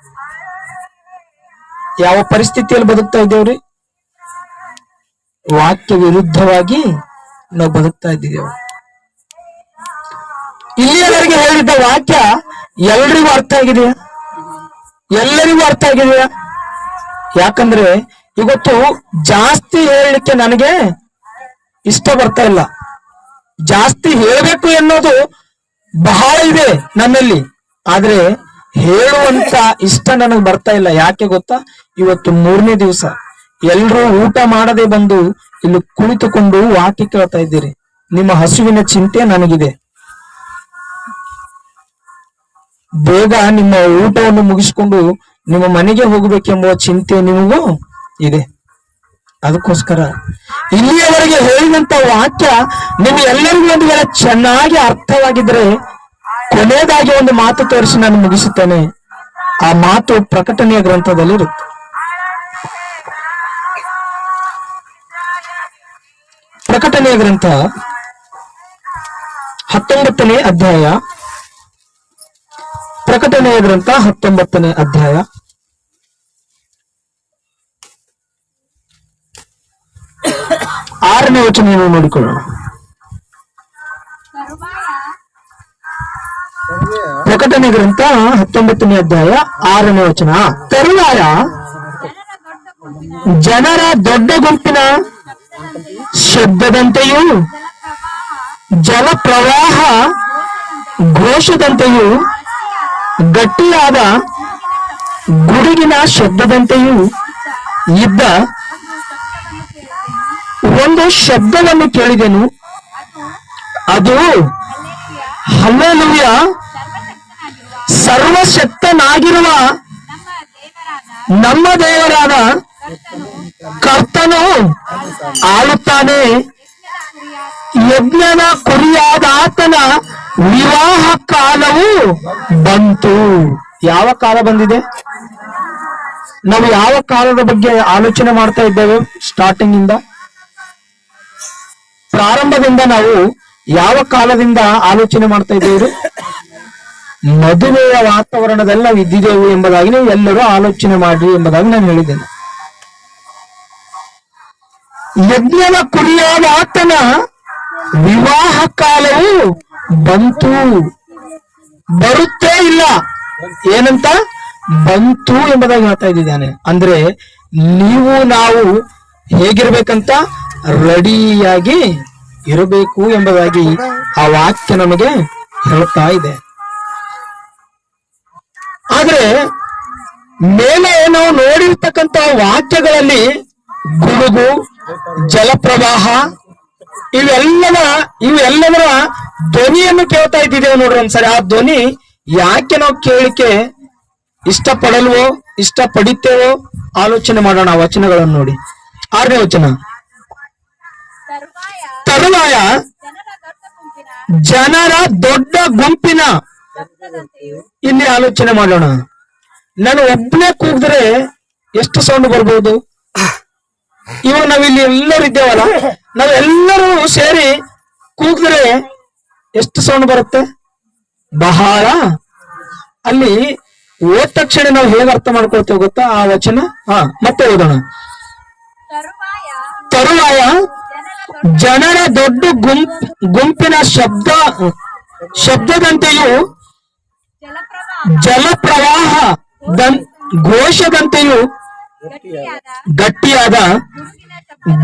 ಯಾವ ಪರಿಸ್ಥಿತಿಯಲ್ಲಿ ಬದುಕ್ತಾ ಇದ್ದೇವ್ರಿ? ವಾಕ್ಯ ವಿರುದ್ಧವಾಗಿ ನಾವು ಬದುಕ್ತಾ ಇದ್ದೇವೆ. ಇಲ್ಲಿಯವರೆಗೆ ಹೇಳಿದ್ದ ವಾಕ್ಯ ಎಲ್ರಿಗೂ ಅರ್ಥ ಆಗಿದೆಯಾ? ಎಲ್ಲರಿಗೂ ಅರ್ಥ ಆಗಿದೆಯಾ? ಯಾಕಂದ್ರೆ ಇವತ್ತು ಜಾಸ್ತಿ ಹೇಳಲಿಕ್ಕೆ ನನಗೆ ಇಷ್ಟ ಬರ್ತಾ ಇಲ್ಲ. ಜಾಸ್ತಿ ಹೇಳಬೇಕು ಎನ್ನೋದು ಬಹಳ ಇದೆ ನನ್ನಲ್ಲಿ, ಆದ್ರೆ ಹೇಳುವಂತ ಇಷ್ಟ ನನಗೆ ಬರ್ತಾ ಇಲ್ಲ. ಯಾಕೆ ಗೊತ್ತಾ? ಇವತ್ತು 3ನೇ ದಿವಸ ಎಲ್ರೂ ಊಟ ಮಾಡದೆ ಬಂದು ಇಲ್ಲಿ ಕುಳಿತುಕೊಂಡು ವಾಕ್ಯ ಕೇಳ್ತಾ ಇದ್ದೀರಿ. ನಿಮ್ಮ ಹಸುವಿನ ಚಿಂತೆ ನನಗಿದೆ. ಬೇಗ ನಿಮ್ಮ ಊಟವನ್ನು ಮುಗಿಸ್ಕೊಂಡು ನಿಮ್ಮ ಮನೆಗೆ ಹೋಗಬೇಕೆಂಬುವ ಚಿಂತೆ ನಿಮಗೂ ಇದೆ. ಅದಕ್ಕೋಸ್ಕರ ಇಲ್ಲಿಯವರೆಗೆ ಹೇಳಿದಂತ ವಾಕ್ಯ ನಿಮ್ಮ ಎಲ್ಲರಿಗೂ ಒಂದು ವೇಳೆ ಚೆನ್ನಾಗಿ ಅರ್ಥವಾಗಿದ್ರೆ ಕೊನೆಯದಾಗಿ ಒಂದು ಮಾತು ತೋರಿಸಿ ನಾನು ಮುಗಿಸುತ್ತೇನೆ. ಆ ಮಾತು ಪ್ರಕಟಣೆಯ ಗ್ರಂಥದಲ್ಲಿ ಇರುತ್ತೆ. ಪ್ರಕಟಣೆಯ ಗ್ರಂಥ 19ನೇ ಅಧ್ಯಾಯ. ಪ್ರಕಟಣೆಯ ಗ್ರಂಥ 19ನೇ ಅಧ್ಯಾಯ 6ನೇ ವಚನವನ್ನು ನೋಡಿಕೊಳ್ಳೋಣ. ಪ್ರಕಟಣೆ ಗ್ರಂಥ 19ನೇ ಅಧ್ಯಾಯ 6ನೇ ವಚನ. ತರುವಾಯ ಜನರ ದೊಡ್ಡ ಗುಂಪಿನ ಶಬ್ದದಂತೆಯೂ ಜಲ ಪ್ರವಾಹ ಘೋಷದಂತೆಯೂ ಗಟ್ಟಿಯಾದ ಗುಡುಗಿನ ಶಬ್ದದಂತೆಯೂ ಇದ್ದ ಒಂದು ಶಬ್ದವನ್ನು ಕೇಳಿದೆನು. ಅದು ಹಲ್ಲೆಲೂಯಾ, ಸರ್ವಶಕ್ತನಾಗಿರುವ ನಮ್ಮ ದೇವರಾದ ಕರ್ತನು ಆಳುತ್ತಾನೆ. ಯಜ್ಞನ ಕುರಿಯಾದ ಆತನ ವಿವಾಹ ಕಾಲವು ಬಂತು. ಯಾವ ಕಾಲ ಬಂದಿದೆ? ನಾವು ಯಾವ ಕಾಲದ ಬಗ್ಗೆ ಆಲೋಚನೆ ಮಾಡ್ತಾ ಇದ್ದೇವೆ? ಸ್ಟಾರ್ಟಿಂಗ್ ಇಂದ, ಪ್ರಾರಂಭದಿಂದ ನಾವು ಯಾವ ಕಾಲದಿಂದ ಆಲೋಚನೆ ಮಾಡ್ತಾ ಇದ್ದೇವೆ? ಮದುವೆಯ ವಾತಾವರಣದಲ್ಲಿ ನಾವು ಇದ್ದಿದ್ದೇವೆ ಎಂಬುದಾಗಿ ನೀವು ಎಲ್ಲರೂ ಆಲೋಚನೆ ಮಾಡಿ ಎಂಬುದಾಗಿ ನಾನು ಹೇಳಿದ್ದೇನೆ. ಯಜ್ಞದ ಕುರಿಯಾದ ಆತನ ವಿವಾಹ ಕಾಲವು ಬಂತು, ಬರುತ್ತೇ ಇಲ್ಲ, ಏನಂತ ಬಂತು ಎಂಬುದಾಗಿ ಹೇಳ್ತಾ ಇದ್ದಾನೆ. ಅಂದ್ರೆ ನೀವು ನಾವು ಹೇಗಿರ್ಬೇಕಂತ, ರೆಡಿಯಾಗಿ ಇರಬೇಕು ಎಂಬುದಾಗಿ ಆ ವಾಕ್ಯ ನಮಗೆ ಹೇಳ್ತಾ ಇದೆ. ಆದ್ರೆ ಮೇಲೆ ನಾವು ನೋಡಿರ್ತಕ್ಕಂಥ ವಾಕ್ಯಗಳಲ್ಲಿ ಗುಡುಗು, ಜಲಪ್ರವಾಹ ಇವೆಲ್ಲದರ ಧ್ವನಿಯನ್ನು ಕೇಳ್ತಾ ಇದ್ದಿದ್ದೇವೆ ನೋಡ್ರಿ ಒಂದ್ಸರಿ. ಆ ಧ್ವನಿ ಯಾಕೆ ನಾವು ಕೇಳಿಕೆ ಇಷ್ಟಪಡಲ್ವೋ, ಇಷ್ಟಪಡಿತೇವೋ ಆಲೋಚನೆ ಮಾಡೋಣ. ಆ ವಚನಗಳನ್ನು ನೋಡಿ. 6ನೇ ವಚನ, ತರುವಾಯ ಜನರ ದೊಡ್ಡ ಗುಂಪಿನ, ಇಲ್ಲಿ ಆಲೋಚನೆ ಮಾಡೋಣ. ನಾನು ಒಬ್ಬನೇ ಕೂಗಿದ್ರೆ ಎಷ್ಟು ಸೌಂಡ್ ಬರ್ಬೋದು? ಇವಾಗ ನಾವಿಲ್ಲಿ ಎಲ್ಲರೂ ಇದ್ದೇವಲ್ಲ, ನಾವೆಲ್ಲರೂ ಸೇರಿ ಕೂಗಿದ್ರೆ ಎಷ್ಟು ಸೌಂಡ್ ಬರುತ್ತೆ? ಬಹಳ. ಅಲ್ಲಿ ಓದ ತಕ್ಷಣ ನಾವು ಹೇಗೆ ಅರ್ಥ ಮಾಡ್ಕೊಳ್ತೇವೆ ಗೊತ್ತಾ ಆ ವಚನ? ಮತ್ತೆ ಓದೋಣ. ತರುವಾಯ ಜನರ ದೊಡ್ಡ ಗುಂಪಿನ ಶಬ್ದದಂತೆಯೂ ಜಲಪ್ರವಾಹ ಘೋಷದಂತೆಯೂ ಗಟ್ಟಿಯಾದ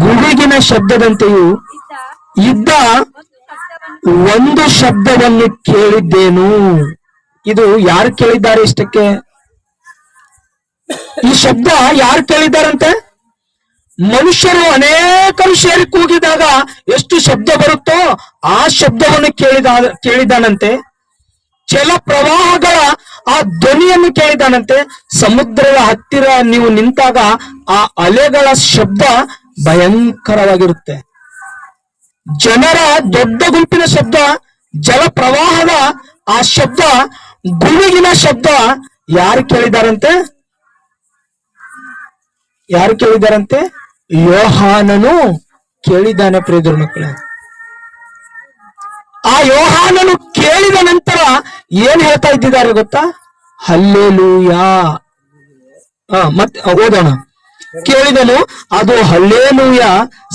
ಗುಡುಗಿನ ಶಬ್ದದಂತೆಯೂ ಇದ್ದ ಒಂದು ಶಬ್ದವನ್ನು ಕೇಳಿದ್ದೇನು. ಇದು ಯಾರು ಕೇಳಿದ್ದಾರೆ? ಇಷ್ಟಕ್ಕೆ ಈ ಶಬ್ದ ಯಾರು ಕೇಳಿದ್ದಾರಂತೆ? ಮನುಷ್ಯರು ಅನೇಕರು ಸೇರಿ ಕೂಗಿದಾಗ ಎಷ್ಟು ಶಬ್ದ ಬರುತ್ತೋ ಆ ಶಬ್ದವನ್ನು ಕೇಳಿದಾನಂತೆ. ಜಲಪ್ರವಾಹಗಳ ಆ ಧ್ವನಿಯನ್ನು ಕೇಳಿದಾನಂತೆ. ಸಮುದ್ರದ ಹತ್ತಿರ ನೀವು ನಿಂತಾಗ ಆ ಅಲೆಗಳ ಶಬ್ದ ಭಯಂಕರವಾಗಿರುತ್ತೆ. ಜನರ ದೊಡ್ಡ ಗುಂಪಿನ ಶಬ್ದ, ಜಲಪ್ರವಾಹದ ಆ ಶಬ್ದ, ಗುಡುಗಿನ ಶಬ್ದ ಯಾರು ಕೇಳಿದಾರಂತೆ? ಯಾರು ಕೇಳಿದಾರಂತೆ? ಯೋಹಾನನು ಕೇಳಿದ್ದಾನೆ. ಪ್ರಿಯರ ಮಕ್ಕಳೇ, ಆ ಯೋಹಾನನು ಕೇಳಿದ ನಂತರ ಏನ್ ಹೇಳ್ತಾ ಇದ್ದಿದ್ದಾರೆ ಗೊತ್ತಾ? ಹಲ್ಲೆಲೂಯಾ. ಮತ್ತೆ ಓದೋಣ. ಕೇಳಿದನು, ಅದು ಹಲ್ಲೆಲೂಯಾ,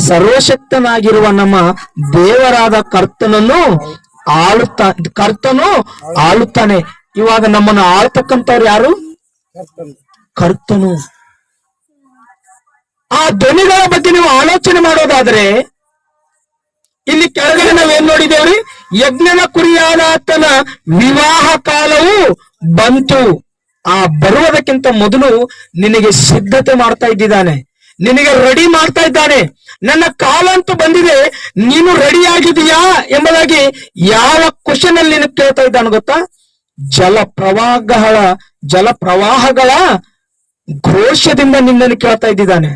ಸರ್ವಶಕ್ತನಾಗಿರುವ ನಮ್ಮ ದೇವರಾದ ಕರ್ತನು ಆಳುತ್ತಾನೆ. ಇವಾಗ ನಮ್ಮನ್ನು ಆಳ್ತಕ್ಕಂಥವ್ರು ಯಾರು? ಕರ್ತನು. ಆ ಧ್ವನಿಗಳ ಬಗ್ಗೆ ನೀವು ಆಲೋಚನೆ ಮಾಡೋದಾದ್ರೆ ಇಲ್ಲಿ ಕೆಳಗಡೆ ನಾವೇನ್ ನೋಡಿದೇವ್ರಿ? ಯಜ್ಞದ ಕುರಿಯಾದ ಆತನ ವಿವಾಹ ಕಾಲವು ಬಂತು. ಆ ಬರುವುದಕ್ಕಿಂತ ಮೊದಲು ನಿನಗೆ ಸಿದ್ಧತೆ ಮಾಡ್ತಾ ಇದ್ದಾನೆ, ನಿನಗೆ ರೆಡಿ ಮಾಡ್ತಾ ಇದ್ದಾನೆ. ನನ್ನ ಕಾಲ ಅಂತೂ ಬಂದಿದೆ, ನೀನು ರೆಡಿ ಆಗಿದೀಯಾ ಎಂಬುದಾಗಿ ಯಾವ ಕ್ವಶನ್ ಅಲ್ಲಿ ನೀನು ಕೇಳ್ತಾ ಇದ್ದಾನೆ ಗೊತ್ತಾ? ಜಲಪ್ರವಾಹಗಳ ಘೋಷದಿಂದ ನಿನ್ನನ್ನು ಕೇಳ್ತಾ ಇದ್ದಾನೆ.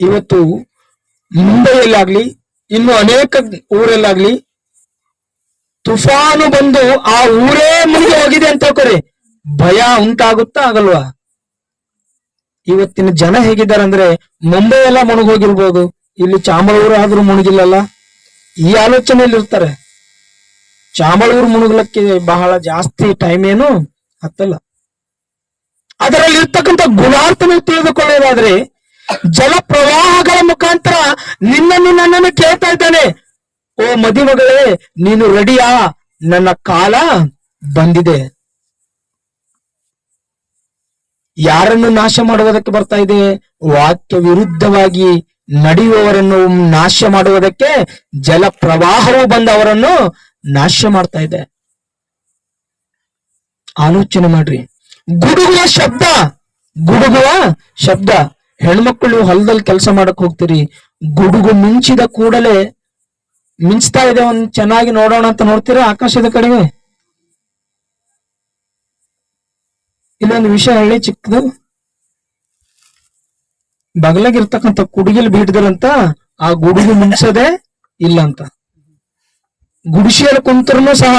ಇವತ್ತು ಮುಂಬೈಯಲ್ಲಾಗ್ಲಿ, ಇನ್ನು ಅನೇಕ ಊರಲ್ಲಾಗ್ಲಿ ತುಫಾನು ಬಂದು ಆ ಊರೇ ಮುಳುಗಿ ಹೋಗಿದೆ ಅಂತ ಹೇಳ್ಕೊರಿ, ಭಯ ಉಂಟಾಗುತ್ತಾ ಆಗಲ್ವಾ? ಇವತ್ತಿನ ಜನ ಹೇಗಿದ್ದಾರೆ ಅಂದ್ರೆ, ಮುಂಬೈ ಎಲ್ಲ ಮುಳುಗೋಗಿರ್ಬೋದು, ಇಲ್ಲಿ ಚಾಮಳೂರು ಆದ್ರೂ ಮುಳುಗಿಲ್ಲಲ್ಲ, ಈ ಆಲೋಚನೆಯಲ್ಲಿ ಇರ್ತಾರೆ. ಚಾಮಳೂರು ಮುಳುಗಲಕ್ಕೆ ಬಹಳ ಜಾಸ್ತಿ ಟೈಮ್ ಏನು ಹತ್ತಲ್ಲ. ಅದರಲ್ಲಿ ಇರ್ತಕ್ಕಂಥ ಗುಣಾರ್ಥನ ತಿಳಿದುಕೊಳ್ಳೋದಾದ್ರೆ, ಜಲಪ್ರವಾಹಗಳ ಮುಖಾಂತರ ನನ್ನನ್ನು ಕೇಳ್ತಾ ಇದ್ದಾನೆ. ಓ ಮದುಮಗಳೇ, ನೀನು ರೆಡಿಯಾ? ನನ್ನ ಕಾಲ ಬಂದಿದೆ. ಯಾರನ್ನು ನಾಶ ಮಾಡುವುದಕ್ಕೆ ಬರ್ತಾ ಇದೆ? ವಾಕ್ಯ ವಿರುದ್ಧವಾಗಿ ನಡೆಯುವವರನ್ನು ನಾಶ ಮಾಡುವುದಕ್ಕೆ ಜಲಪ್ರವಾಹವು ಬಂದು ಅವರನ್ನು ನಾಶ ಮಾಡ್ತಾ ಇದೆ. ಆಲೋಚನೆ ಮಾಡ್ರಿ. ಗುಡುಗುವ ಶಬ್ದ. ಹೆಣ್ಮಕ್ಳು ಹೊಲದಲ್ಲಿ ಕೆಲಸ ಮಾಡಕ್ ಹೋಗ್ತೀರಿ, ಗುಡುಗು ಮಿಂಚಿದ ಕೂಡಲೇ ಮಿಂಚ್ತಾ ಇದೆ, ಒಂದ್ ಚೆನ್ನಾಗಿ ನೋಡೋಣ ಅಂತ ನೋಡ್ತೀರಾ ಆಕಾಶದ ಕಡೆಗೆ. ಇಲ್ಲೊಂದು ವಿಷಯ ಹೇಳಿ ಚಿಕ್ಕದು. ಬಗಲಾಗಿರ್ತಕ್ಕಂಥ ಕುಡುಗಿಲ್ ಬೀಟದರಂತ ಆ ಗುಡುಗು ಮಿಂಚೋದೆ ಇಲ್ಲ ಅಂತ. ಗುಡಿಸಿಯಲ್ಲಿ ಕುಂತರೂ ಸಹ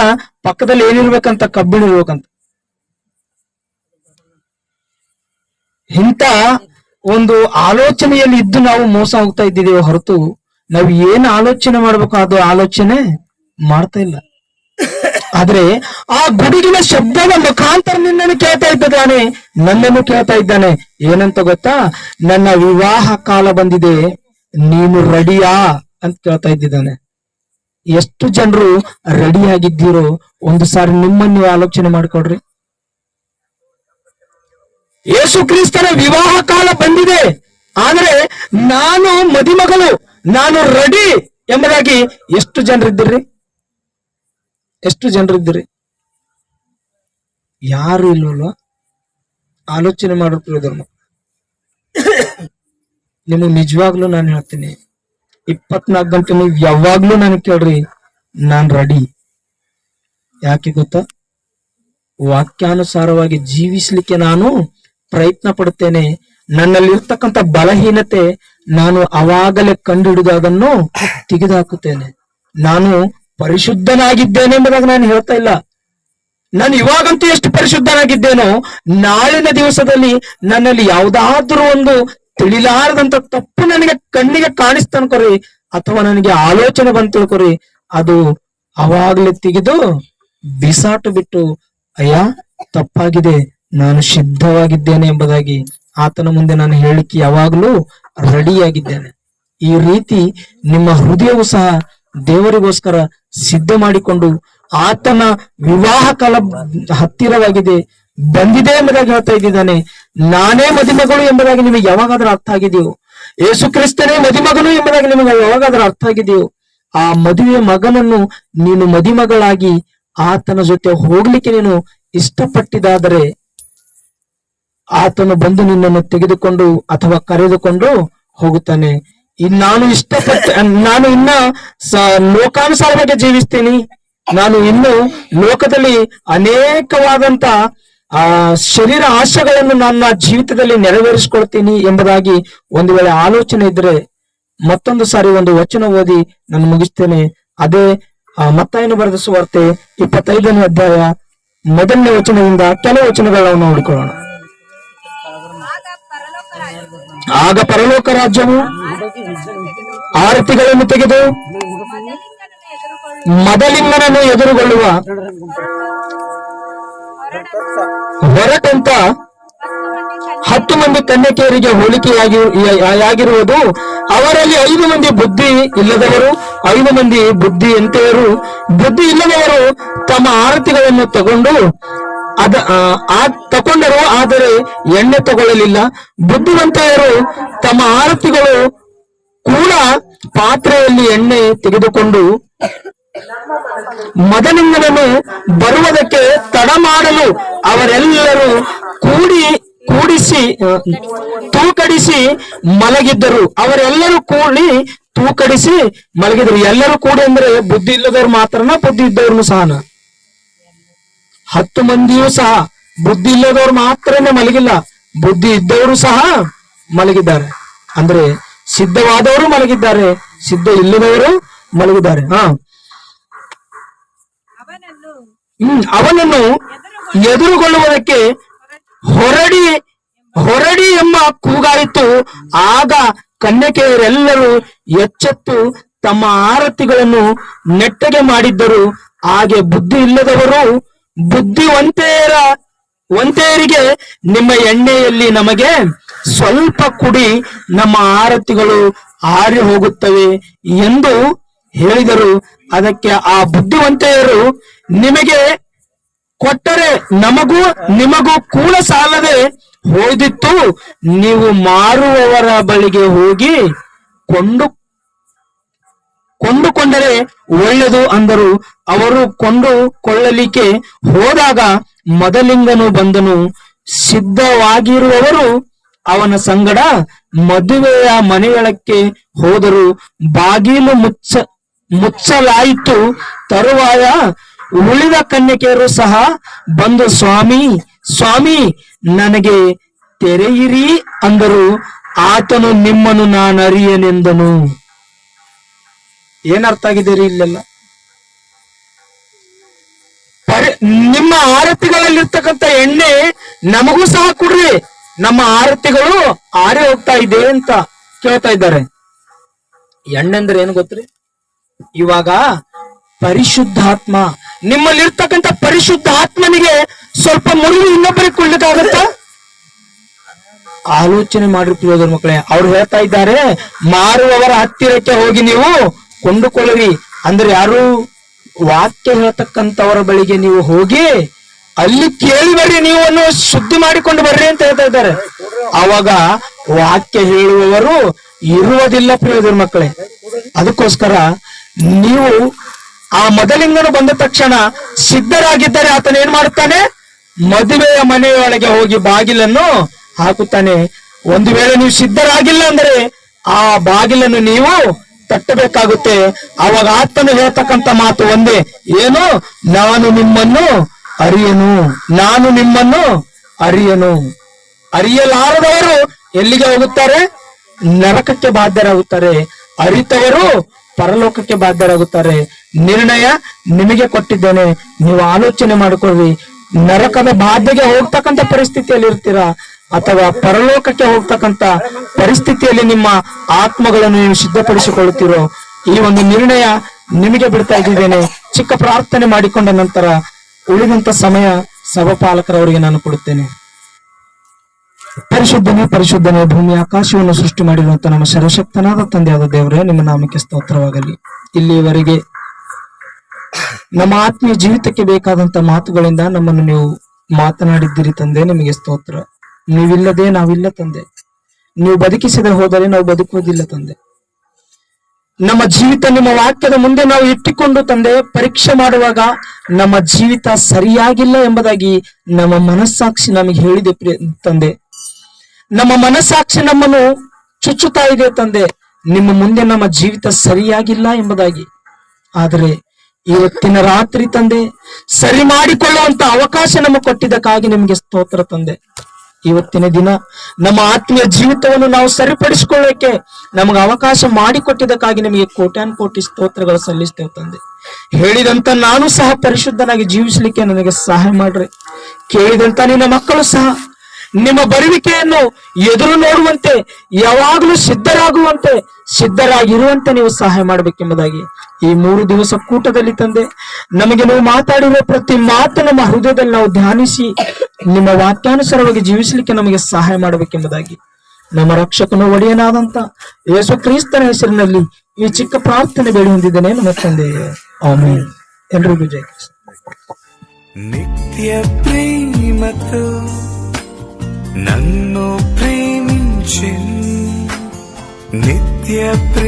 ಪಕ್ಕದಲ್ಲಿ ಏನಿರ್ಬೇಕಂತ? ಕಬ್ಬಿಣ ಇರ್ಬೇಕಂತ. ಇಂಥ ಒಂದು ಆಲೋಚನೆಯಲ್ಲಿ ಇದ್ದು ನಾವು ಮೋಸ ಹೋಗ್ತಾ ಇದ್ದಿದ್ದೇವೆ ಹೊರತು ನಾವು ಏನ್ ಆಲೋಚನೆ ಮಾಡ್ಬೇಕು ಅದು ಆಲೋಚನೆ ಮಾಡ್ತಾ ಇಲ್ಲ. ಆದ್ರೆ ಆ ಗುಡುಗಿನ ಶಬ್ದದ ಮುಖಾಂತರ ನಿನ್ನನ್ನು ಕೇಳ್ತಾ ಇದ್ದಾನೆ, ನನ್ನನ್ನು ಕೇಳ್ತಾ ಇದ್ದಾನೆ. ಏನಂತ ಗೊತ್ತಾ? ನನ್ನ ವಿವಾಹ ಕಾಲ ಬಂದಿದೆ, ನೀನು ರೆಡಿಯಾ ಅಂತ ಕೇಳ್ತಾ ಇದ್ದಾನೆ. ಎಷ್ಟು ಜನರು ರೆಡಿ ಆಗಿದ್ದೀರೋ ಒಂದು ಸಾರಿ ನಿಮ್ಮನ್ನು ನೀವು ಆಲೋಚನೆ ಮಾಡ್ಕೊಡ್ರಿ. ಯೇಸು ಕ್ರಿಸ್ತನ ವಿವಾಹ ಕಾಲ ಬಂದಿದೆ, ಆದ್ರೆ ನಾನು ಮದುಮಗಳು, ನಾನು ರೆಡಿ ಎಂಬುದಾಗಿ ಎಷ್ಟು ಜನರಿದ್ದೀರಿ? ಎಷ್ಟು ಜನರಿದ್ದೀರಿ? ಯಾರು ಇಲ್ವಲ್ವ? ಆಲೋಚನೆ ಮಾಡುತ್ತಿರೋದನ್ನು ನಿಮಗೆ ನಿಜವಾಗ್ಲೂ ನಾನು ಹೇಳ್ತೀನಿ, 24 ಗಂಟೆ ನೀವು ಯಾವಾಗ್ಲೂ ನನಗೆ ಕೇಳ್ರಿ, ನಾನ್ ರೆಡಿ. ಯಾಕೆ ಗೊತ್ತಾ? ವಾಕ್ಯಾನುಸಾರವಾಗಿ ಜೀವಿಸ್ಲಿಕ್ಕೆ ನಾನು ಪ್ರಯತ್ನ ಪಡುತ್ತೇನೆ. ನನ್ನಲ್ಲಿ ಇರ್ತಕ್ಕಂಥ ಬಲಹೀನತೆ ನಾನು ಅವಾಗಲೇ ಕಂಡುಹಿಡಿದು ಅದನ್ನು ತೆಗೆದುಹಾಕುತ್ತೇನೆ. ನಾನು ಪರಿಶುದ್ಧನಾಗಿದ್ದೇನೆ ಎಂಬುದಾಗಿ ನಾನು ಹೇಳ್ತಾ ಇಲ್ಲ. ನಾನು ಇವಾಗಂತೂ ಎಷ್ಟು ಪರಿಶುದ್ಧನಾಗಿದ್ದೇನೋ, ನಾಳಿನ ದಿವಸದಲ್ಲಿ ನನ್ನಲ್ಲಿ ಯಾವುದಾದ್ರೂ ಒಂದು ತಿಳಿಲಾರದಂತ ತಪ್ಪು ನನಗೆ ಕಣ್ಣಿಗೆ ಕಾಣಿಸ್ತಾನೆ ಕೊರಿ, ಅಥವಾ ನನಗೆ ಆಲೋಚನೆ ಬಂತು ತಿಳ್ಕೊರಿ, ಅದು ಅವಾಗ್ಲೇ ತೆಗೆದು ಬಿಸಾಟು ಬಿಟ್ಟು, ಅಯ್ಯ ತಪ್ಪಾಗಿದೆ, ನಾನು ಸಿದ್ಧವಾಗಿದ್ದೇನೆ ಎಂಬುದಾಗಿ ಆತನ ಮುಂದೆ ನಾನು ಹೇಳಿಕೆ ಯಾವಾಗಲೂ ರೆಡಿಯಾಗಿದ್ದೇನೆ. ಈ ರೀತಿ ನಿಮ್ಮ ಹೃದಯವು ಸಹ ದೇವರಿಗೋಸ್ಕರ ಸಿದ್ಧ ಮಾಡಿಕೊಂಡು, ಆತನ ವಿವಾಹ ಕಾಲ ಹತ್ತಿರವಾಗಿದೆ, ಬಂದಿದೆ ಎಂಬುದಾಗಿ ಹೇಳ್ತಾ ಇದ್ದಾನೆ. ನಾನೇ ಮದುಮಗಳು ಎಂಬುದಾಗಿ ನಿಮಗೆ ಯಾವಾಗಾದ್ರೂ ಅರ್ಥ ಆಗಿದೆಯೋ? ಯೇಸು ಕ್ರಿಸ್ತನೇ ಮದುಮಗನು ಎಂಬುದಾಗಿ ನಿಮಗೆ ಯಾವಾಗಾದ್ರೂ ಅರ್ಥ ಆಗಿದೆಯೋ? ಆ ಮದುವೆಯ ಮಗನನ್ನು ನೀನು ಮದುಮಗಳಾಗಿ ಆತನ ಜೊತೆ ಹೋಗ್ಲಿಕ್ಕೆ ನೀನು ಇಷ್ಟಪಟ್ಟಿದ್ದಾದರೆ, ಆತನು ಬಂದು ನಿನ್ನನ್ನು ತೆಗೆದುಕೊಂಡು ಅಥವಾ ಕರೆದುಕೊಂಡು ಹೋಗುತ್ತಾನೆ. ನಾನು ನಾನು ಇನ್ನ ಲೋಕಾನುಸಾರವಾಗಿ ಜೀವಿಸ್ತೀನಿ, ನಾನು ಇನ್ನು ಲೋಕದಲ್ಲಿ ಅನೇಕವಾದಂತ ಶರೀರ ಆಶೆಗಳನ್ನು ನನ್ನ ಜೀವಿತದಲ್ಲಿ ನೆರವೇರಿಸಿಕೊಳ್ತೀನಿ ಎಂಬುದಾಗಿ ಒಂದು ವೇಳೆ ಆಲೋಚನೆ ಇದ್ರೆ, ಮತ್ತೊಂದು ಸಾರಿ ಒಂದು ವಚನ ಓದಿ ನಾನು ಮುಗಿಸ್ತೇನೆ. ಅದೇ ಮತ್ತಾಯನು ಬರೆದ ಸುವಾರ್ತೆ 25ನೇ ಅಧ್ಯಾಯ 1ನೇ ವಚನದಿಂದ ಕೆಲವು ವಚನಗಳನ್ನು ನೋಡಿಕೊಳ್ಳೋಣ. ಆಗ ಪರಲೋಕ ರಾಜ್ಯವು ಆರತಿಗಳನ್ನು ತೆಗೆದು ಮದಲಿಂಗನನ್ನು ಎದುರುಗೊಳ್ಳುವ ಹೊರಟಂತ 10 ಮಂದಿ ಕನ್ಯಕೆಯರಿಗೆ ಹೋಲಿಕೆಯಾಗಿರುವುದು. ಅವರಲ್ಲಿ 5 ಮಂದಿ ಬುದ್ಧಿ ಇಲ್ಲದವರು, 5 ಮಂದಿ ಬುದ್ಧಿಯಂತೆಯರು. ಬುದ್ಧಿ ಇಲ್ಲದವರು ತಮ್ಮ ಆರತಿಗಳನ್ನು ತಗೊಂಡರು, ಆದರೆ ಎಣ್ಣೆ ತಗೊಳ್ಳಲಿಲ್ಲ. ಬುದ್ಧಿವಂತೆಯರು ತಮ್ಮ ಆರತಿಗಳು ಕೂಡ ಪಾತ್ರೆಯಲ್ಲಿ ಎಣ್ಣೆ ತೆಗೆದುಕೊಂಡು ಮದಲಿಂಗನನ್ನು ಬರುವುದಕ್ಕೆ ತಡ ಮಾಡಲು ಅವರೆಲ್ಲರೂ ತೂಕಡಿಸಿ ಮಲಗಿದ್ದರು. ಅವರೆಲ್ಲರೂ ತೂಕಡಿಸಿ ಮಲಗಿದ್ರು. ಎಲ್ಲರೂ ಕೂಡಿ ಅಂದ್ರೆ ಬುದ್ಧಿ ಇಲ್ಲದವ್ರು ಮಾತ್ರನ, ಬುದ್ಧಿ ಇದ್ದವ್ರನ್ನು ಸಹನ? 10 ಮಂದಿಯೂ ಸಹ ಬುದ್ಧಿ ಇಲ್ಲದವ್ರು ಮಾತ್ರನೇ ಮಲಗಿಲ್ಲ, ಬುದ್ಧಿ ಇದ್ದವರು ಸಹ ಮಲಗಿದ್ದಾರೆ. ಅಂದ್ರೆ ಸಿದ್ಧವಾದವರು ಮಲಗಿದ್ದಾರೆ, ಸಿದ್ಧ ಇಲ್ಲದವರು ಮಲಗಿದ್ದಾರೆ. ಅವನನ್ನು ಎದುರುಗೊಳ್ಳುವುದಕ್ಕೆ ಹೊರಡಿ ಎಂಬ ಕೂಗಾಯಿತು. ಆಗ ಕನ್ಯಕೆಯರೆಲ್ಲರೂ ಎಚ್ಚೆತ್ತು ತಮ್ಮ ಆರತಿಗಳನ್ನು ನೆಟ್ಟಗೆ ಮಾಡಿದ್ದರು. ಹಾಗೆ ಬುದ್ಧಿ ಇಲ್ಲದವರು ಬುದ್ಧಿವಂತೆಯರಿಗೆ, ನಿಮ್ಮ ಎಣ್ಣೆಯಲ್ಲಿ ನಮಗೆ ಸ್ವಲ್ಪ ಕುಡಿ, ನಮ್ಮ ಆರತಿಗಳು ಆರಿ ಹೋಗುತ್ತವೆ ಎಂದು ಹೇಳಿದರು. ಅದಕ್ಕೆ ಆ ಬುದ್ಧಿವಂತೆಯರು, ನಿಮಗೆ ಕೊಟ್ಟರೆ ನಿಮಗೂ ಕೂಡ ಸಾಲದೆ ಹೋದಿತ್ತು, ನೀವು ಮಾರುವವರ ಬಳಿಗೆ ಹೋಗಿ ಕೊಂಡುಕೊಂಡರೆ ಒಳ್ಳೆದು ಅಂದರು. ಅವರು ಕೊಂಡುಕೊಳ್ಳಲಿಕ್ಕೆ ಹೋದಾಗ ಮದಲಿಂಗನು ಬಂದನು. ಸಿದ್ಧವಾಗಿರುವವರು ಅವನ ಸಂಗಡ ಮದುವೆಯ ಮನೆಯೊಳಕ್ಕೆ ಹೋದರು. ಬಾಗಿಲು ಮುಚ್ಚಲಾಯಿತು. ತರುವಾಯ ಉಳಿದ ಕನ್ಯಕೆಯರು ಸಹ ಬಂದು, ಸ್ವಾಮಿ ನನಗೆ ತೆರೆಯಿರಿ ಅಂದರು. ಆತನು, ನಿಮ್ಮನ್ನು ನಾನು ಅರಿಯನೆಂದನು. ಏನರ್ಥ ಆಗಿದ್ದೀರಿ ಇಲ್ಲೆಲ್ಲ? ನಿಮ್ಮ ಆರತಿಗಳಲ್ಲಿರ್ತಕ್ಕಂಥ ಎಣ್ಣೆ ನಮಗೂ ಸಹ ಕೊಡ್ರಿ, ನಮ್ಮ ಆರತಿಗಳು ಆರಿ ಹೋಗ್ತಾ ಇದೆ ಅಂತ ಕೇಳ್ತಾ ಇದ್ದಾರೆ. ಎಣ್ಣೆಂದ್ರೆ ಏನು ಗೊತ್ತ್ರಿ? ಇವಾಗ ಪರಿಶುದ್ಧಾತ್ಮ, ನಿಮ್ಮಲ್ಲಿರ್ತಕ್ಕಂಥ ಪರಿಶುದ್ಧ ಆತ್ಮನಿಗೆ ಸ್ವಲ್ಪ ಮುರಿದು ಇನ್ನೊಬ್ಬರಿಗೆ ಕೊಡ್ಲಿಕ್ಕಾಗತ್ತ? ಆಲೋಚನೆ ಮಾಡ್ರಿ ಪ್ರಿಯೋದರ ಮಕ್ಕಳೇ. ಅವ್ರು ಹೇಳ್ತಾ ಇದ್ದಾರೆ, ಮಾರುವವರ ಹತ್ತಿರಕ್ಕೆ ಹೋಗಿ ನೀವು ಕೊಂಡುಕೊಳ್ಳಿರಿ. ಅಂದ್ರೆ ಯಾರು? ವಾಕ್ಯ ಹೇಳ್ತಕ್ಕಂಥವರ ಬಳಿಗೆ ನೀವು ಹೋಗಿ ಅಲ್ಲಿ ಕೇಳಿ ಬರ್ರಿ, ನೀವು ಅನ್ನು ಶುದ್ಧಿ ಮಾಡಿಕೊಂಡು ಬರ್ರಿ ಅಂತ ಹೇಳ್ತಾ ಇದ್ದಾರೆ. ಅವಾಗ ವಾಕ್ಯ ಹೇಳುವವರು ಇರುವುದಿಲ್ಲ ಪ್ರಿಯೋದರ ಮಕ್ಕಳೇ. ಅದಕ್ಕೋಸ್ಕರ ನೀವು ಆ ಮೊದಲಿಂಗನು ಬಂದ ತಕ್ಷಣ ಸಿದ್ಧರಾಗಿದ್ದರೆ ಆತನ ಏನ್ ಮಾಡುತ್ತಾನೆ? ಮದುವೆಯ ಮನೆಯೊಳಗೆ ಹೋಗಿ ಬಾಗಿಲನ್ನು ಹಾಕುತ್ತಾನೆ. ಒಂದು ವೇಳೆ ನೀವು ಸಿದ್ಧರಾಗಿಲ್ಲ ಅಂದ್ರೆ ಆ ಬಾಗಿಲನ್ನು ನೀವು ತಟ್ಟಬೇಕಾಗುತ್ತೆ. ಅವಾಗ ಆತನು ಹೇಳ್ತಕ್ಕಂಥ ಮಾತು ಒಂದೇ, ಏನು? ನಾನು ನಿಮ್ಮನ್ನು ಅರಿಯನು, ನಾನು ನಿಮ್ಮನ್ನು ಅರಿಯನು. ಅರಿಯಲಾರದವರು ಎಲ್ಲಿಗೆ ಹೋಗುತ್ತಾರೆ? ನರಕಕ್ಕೆ ಬಾಧ್ಯರಾಗುತ್ತಾರೆ. ಅರಿತವರು ಪರಲೋಕಕ್ಕೆ ಬಾಧ್ಯರಾಗುತ್ತಾರೆ. ನಿರ್ಣಯ ನಿಮಗೆ ಕೊಟ್ಟಿದ್ದೇನೆ, ನೀವು ಆಲೋಚನೆ ಮಾಡಿಕೊಳ್ಳಿ. ನರಕದ ಬಾಧ್ಯೆಗೆ ಹೋಗ್ತಕ್ಕಂಥ ಪರಿಸ್ಥಿತಿಯಲ್ಲಿ ಇರ್ತೀರಾ ಅಥವಾ ಪರಲೋಕಕ್ಕೆ ಹೋಗ್ತಕ್ಕಂಥ ಪರಿಸ್ಥಿತಿಯಲ್ಲಿ ನಿಮ್ಮ ಆತ್ಮಗಳನ್ನು ನೀವು ಸಿದ್ಧಪಡಿಸಿಕೊಳ್ಳುತ್ತೀರೋ? ಈ ಒಂದು ನಿರ್ಣಯ ನಿಮಗೆ ಬಿಡ್ತಾ ಇದ್ದೇನೆ. ಚಿಕ್ಕ ಪ್ರಾರ್ಥನೆ ಮಾಡಿಕೊಂಡ ನಂತರ ಉಳಿದಂತ ಸಮಯ ಸಭಾಪಾಲಕರವರಿಗೆ ನಾನು ಕೊಡುತ್ತೇನೆ. ಪರಿಶುದ್ಧನೇ ಪರಿಶುದ್ಧನೇ, ಭೂಮಿ ಆಕಾಶವನ್ನು ಸೃಷ್ಟಿ ಮಾಡಿರುವಂತ ನಮ್ಮ ಸರ್ವಶಕ್ತನಾದ ತಂದೆಯಾದ ದೇವರೇ, ನಿಮ್ಮ ನಾಮಕ್ಕೆ ಸ್ತೋತ್ರವಾಗಲಿ. ಇಲ್ಲಿಯವರೆಗೆ ನಮ್ಮ ಆತ್ಮೀಯ ಜೀವಿತಕ್ಕೆ ಬೇಕಾದಂತ ಮಾತುಗಳಿಂದ ನಮ್ಮನ್ನು ನೀವು ಮಾತನಾಡಿದ್ದೀರಿ ತಂದೆ, ನಿಮಗೆ ಸ್ತೋತ್ರ. ನೀವಿಲ್ಲದೆ ನಾವಿಲ್ಲ ತಂದೆ. ನೀವು ಬದುಕಿಸದೆ ಹೋದರೆ ನಾವು ಬದುಕುವುದಿಲ್ಲ ತಂದೆ. ನಮ್ಮ ಜೀವಿತ ನಿಮ್ಮ ವಾಕ್ಯದ ಮುಂದೆ ನಾವು ಇಟ್ಟುಕೊಂಡು ತಂದೆ ಪರೀಕ್ಷೆ ಮಾಡುವಾಗ ನಮ್ಮ ಜೀವಿತ ಸರಿಯಾಗಿಲ್ಲ ಎಂಬುದಾಗಿ ನಮ್ಮ ಮನಸ್ಸಾಕ್ಷಿ ನಮಗೆ ಹೇಳಿದೆ ತಂದೆ. ನಮ್ಮ ಮನಸ್ಸಾಕ್ಷಿ ನಮ್ಮನ್ನು ಚುಚ್ಚುತ್ತಾ ಇದೆ ತಂದೆ, ನಿಮ್ಮ ಮುಂದೆ ನಮ್ಮ ಜೀವಿತ ಸರಿಯಾಗಿಲ್ಲ ಎಂಬುದಾಗಿ. ಆದರೆ ಇವತ್ತಿನ ರಾತ್ರಿ ತಂದೆ ಸರಿ ಮಾಡಿಕೊಳ್ಳುವಂತ ಅವಕಾಶ ನಮಗೆ ಕೊಟ್ಟಿದ್ದಕ್ಕಾಗಿ ನಿಮಗೆ ಸ್ತೋತ್ರ ತಂದೆ. ಇವತ್ತಿನ ದಿನ ನಮ್ಮ ಆತ್ಮೀಯ ಜೀವಿತವನ್ನು ನಾವು ಸರಿಪಡಿಸಿಕೊಳ್ಳಕ್ಕೆ ನಮಗೆ ಅವಕಾಶ ಮಾಡಿಕೊಟ್ಟಿದ್ದಕ್ಕಾಗಿ ನಿಮಗೆ ಕೋಟ್ಯಾನ್ ಕೋಟಿ ಸ್ತೋತ್ರಗಳು ಸಲ್ಲಿಸ್ತೇವೆ ತಂದೆ. ಹೇಳಿದಂತ ನಾನು ಸಹ ಪರಿಶುದ್ಧನಾಗಿ ಜೀವಿಸಲಿಕ್ಕೆ ನನಗೆ ಸಹಾಯ ಮಾಡ್ರಿ. ಕೇಳಿದಂತ ನಿನ್ನ ಮಕ್ಕಳು ಸಹ ನಿಮ್ಮ ಬರುವಿಕೆಯನ್ನು ಎದುರು ನೋಡುವಂತೆ, ಯಾವಾಗಲೂ ಸಿದ್ಧರಾಗುವಂತೆ, ಸಿದ್ಧರಾಗಿರುವಂತೆ ನೀವು ಸಹಾಯ ಮಾಡಬೇಕೆಂಬುದಾಗಿ ಈ 3 ದಿವಸ ಕೂಟದಲ್ಲಿ ತಂದೆ ನಮಗೆ ನೀವು ಮಾತಾಡಿರುವ ಪ್ರತಿ ಮಾತು ನಮ್ಮ ಹೃದಯದಲ್ಲಿ ನಾವು ಧ್ಯಾನಿಸಿ ನಿಮ್ಮ ವಾಕ್ಯಾನುಸಾರವಾಗಿ ಜೀವಿಸಲಿಕ್ಕೆ ನಮಗೆ ಸಹಾಯ ಮಾಡಬೇಕೆಂಬುದಾಗಿ ನಮ್ಮ ರಕ್ಷಕನು ಒಡೆಯನಾದಂತ ಯೇಸು ಕ್ರಿಸ್ತನ ಹೆಸರಿನಲ್ಲಿ ಈ ಚಿಕ್ಕ ಪ್ರಾರ್ಥನೆ ಬೇಡಿ ಹೊಂದಿದ್ದೇನೆ ನಮ್ಮ ತಂದೆ, ಆಮೆನ್. ಎಲ್ರಿಗೂ ಜಯ. నిత్య ప్రేమతో నన్ను ప్రేమించి నిత్య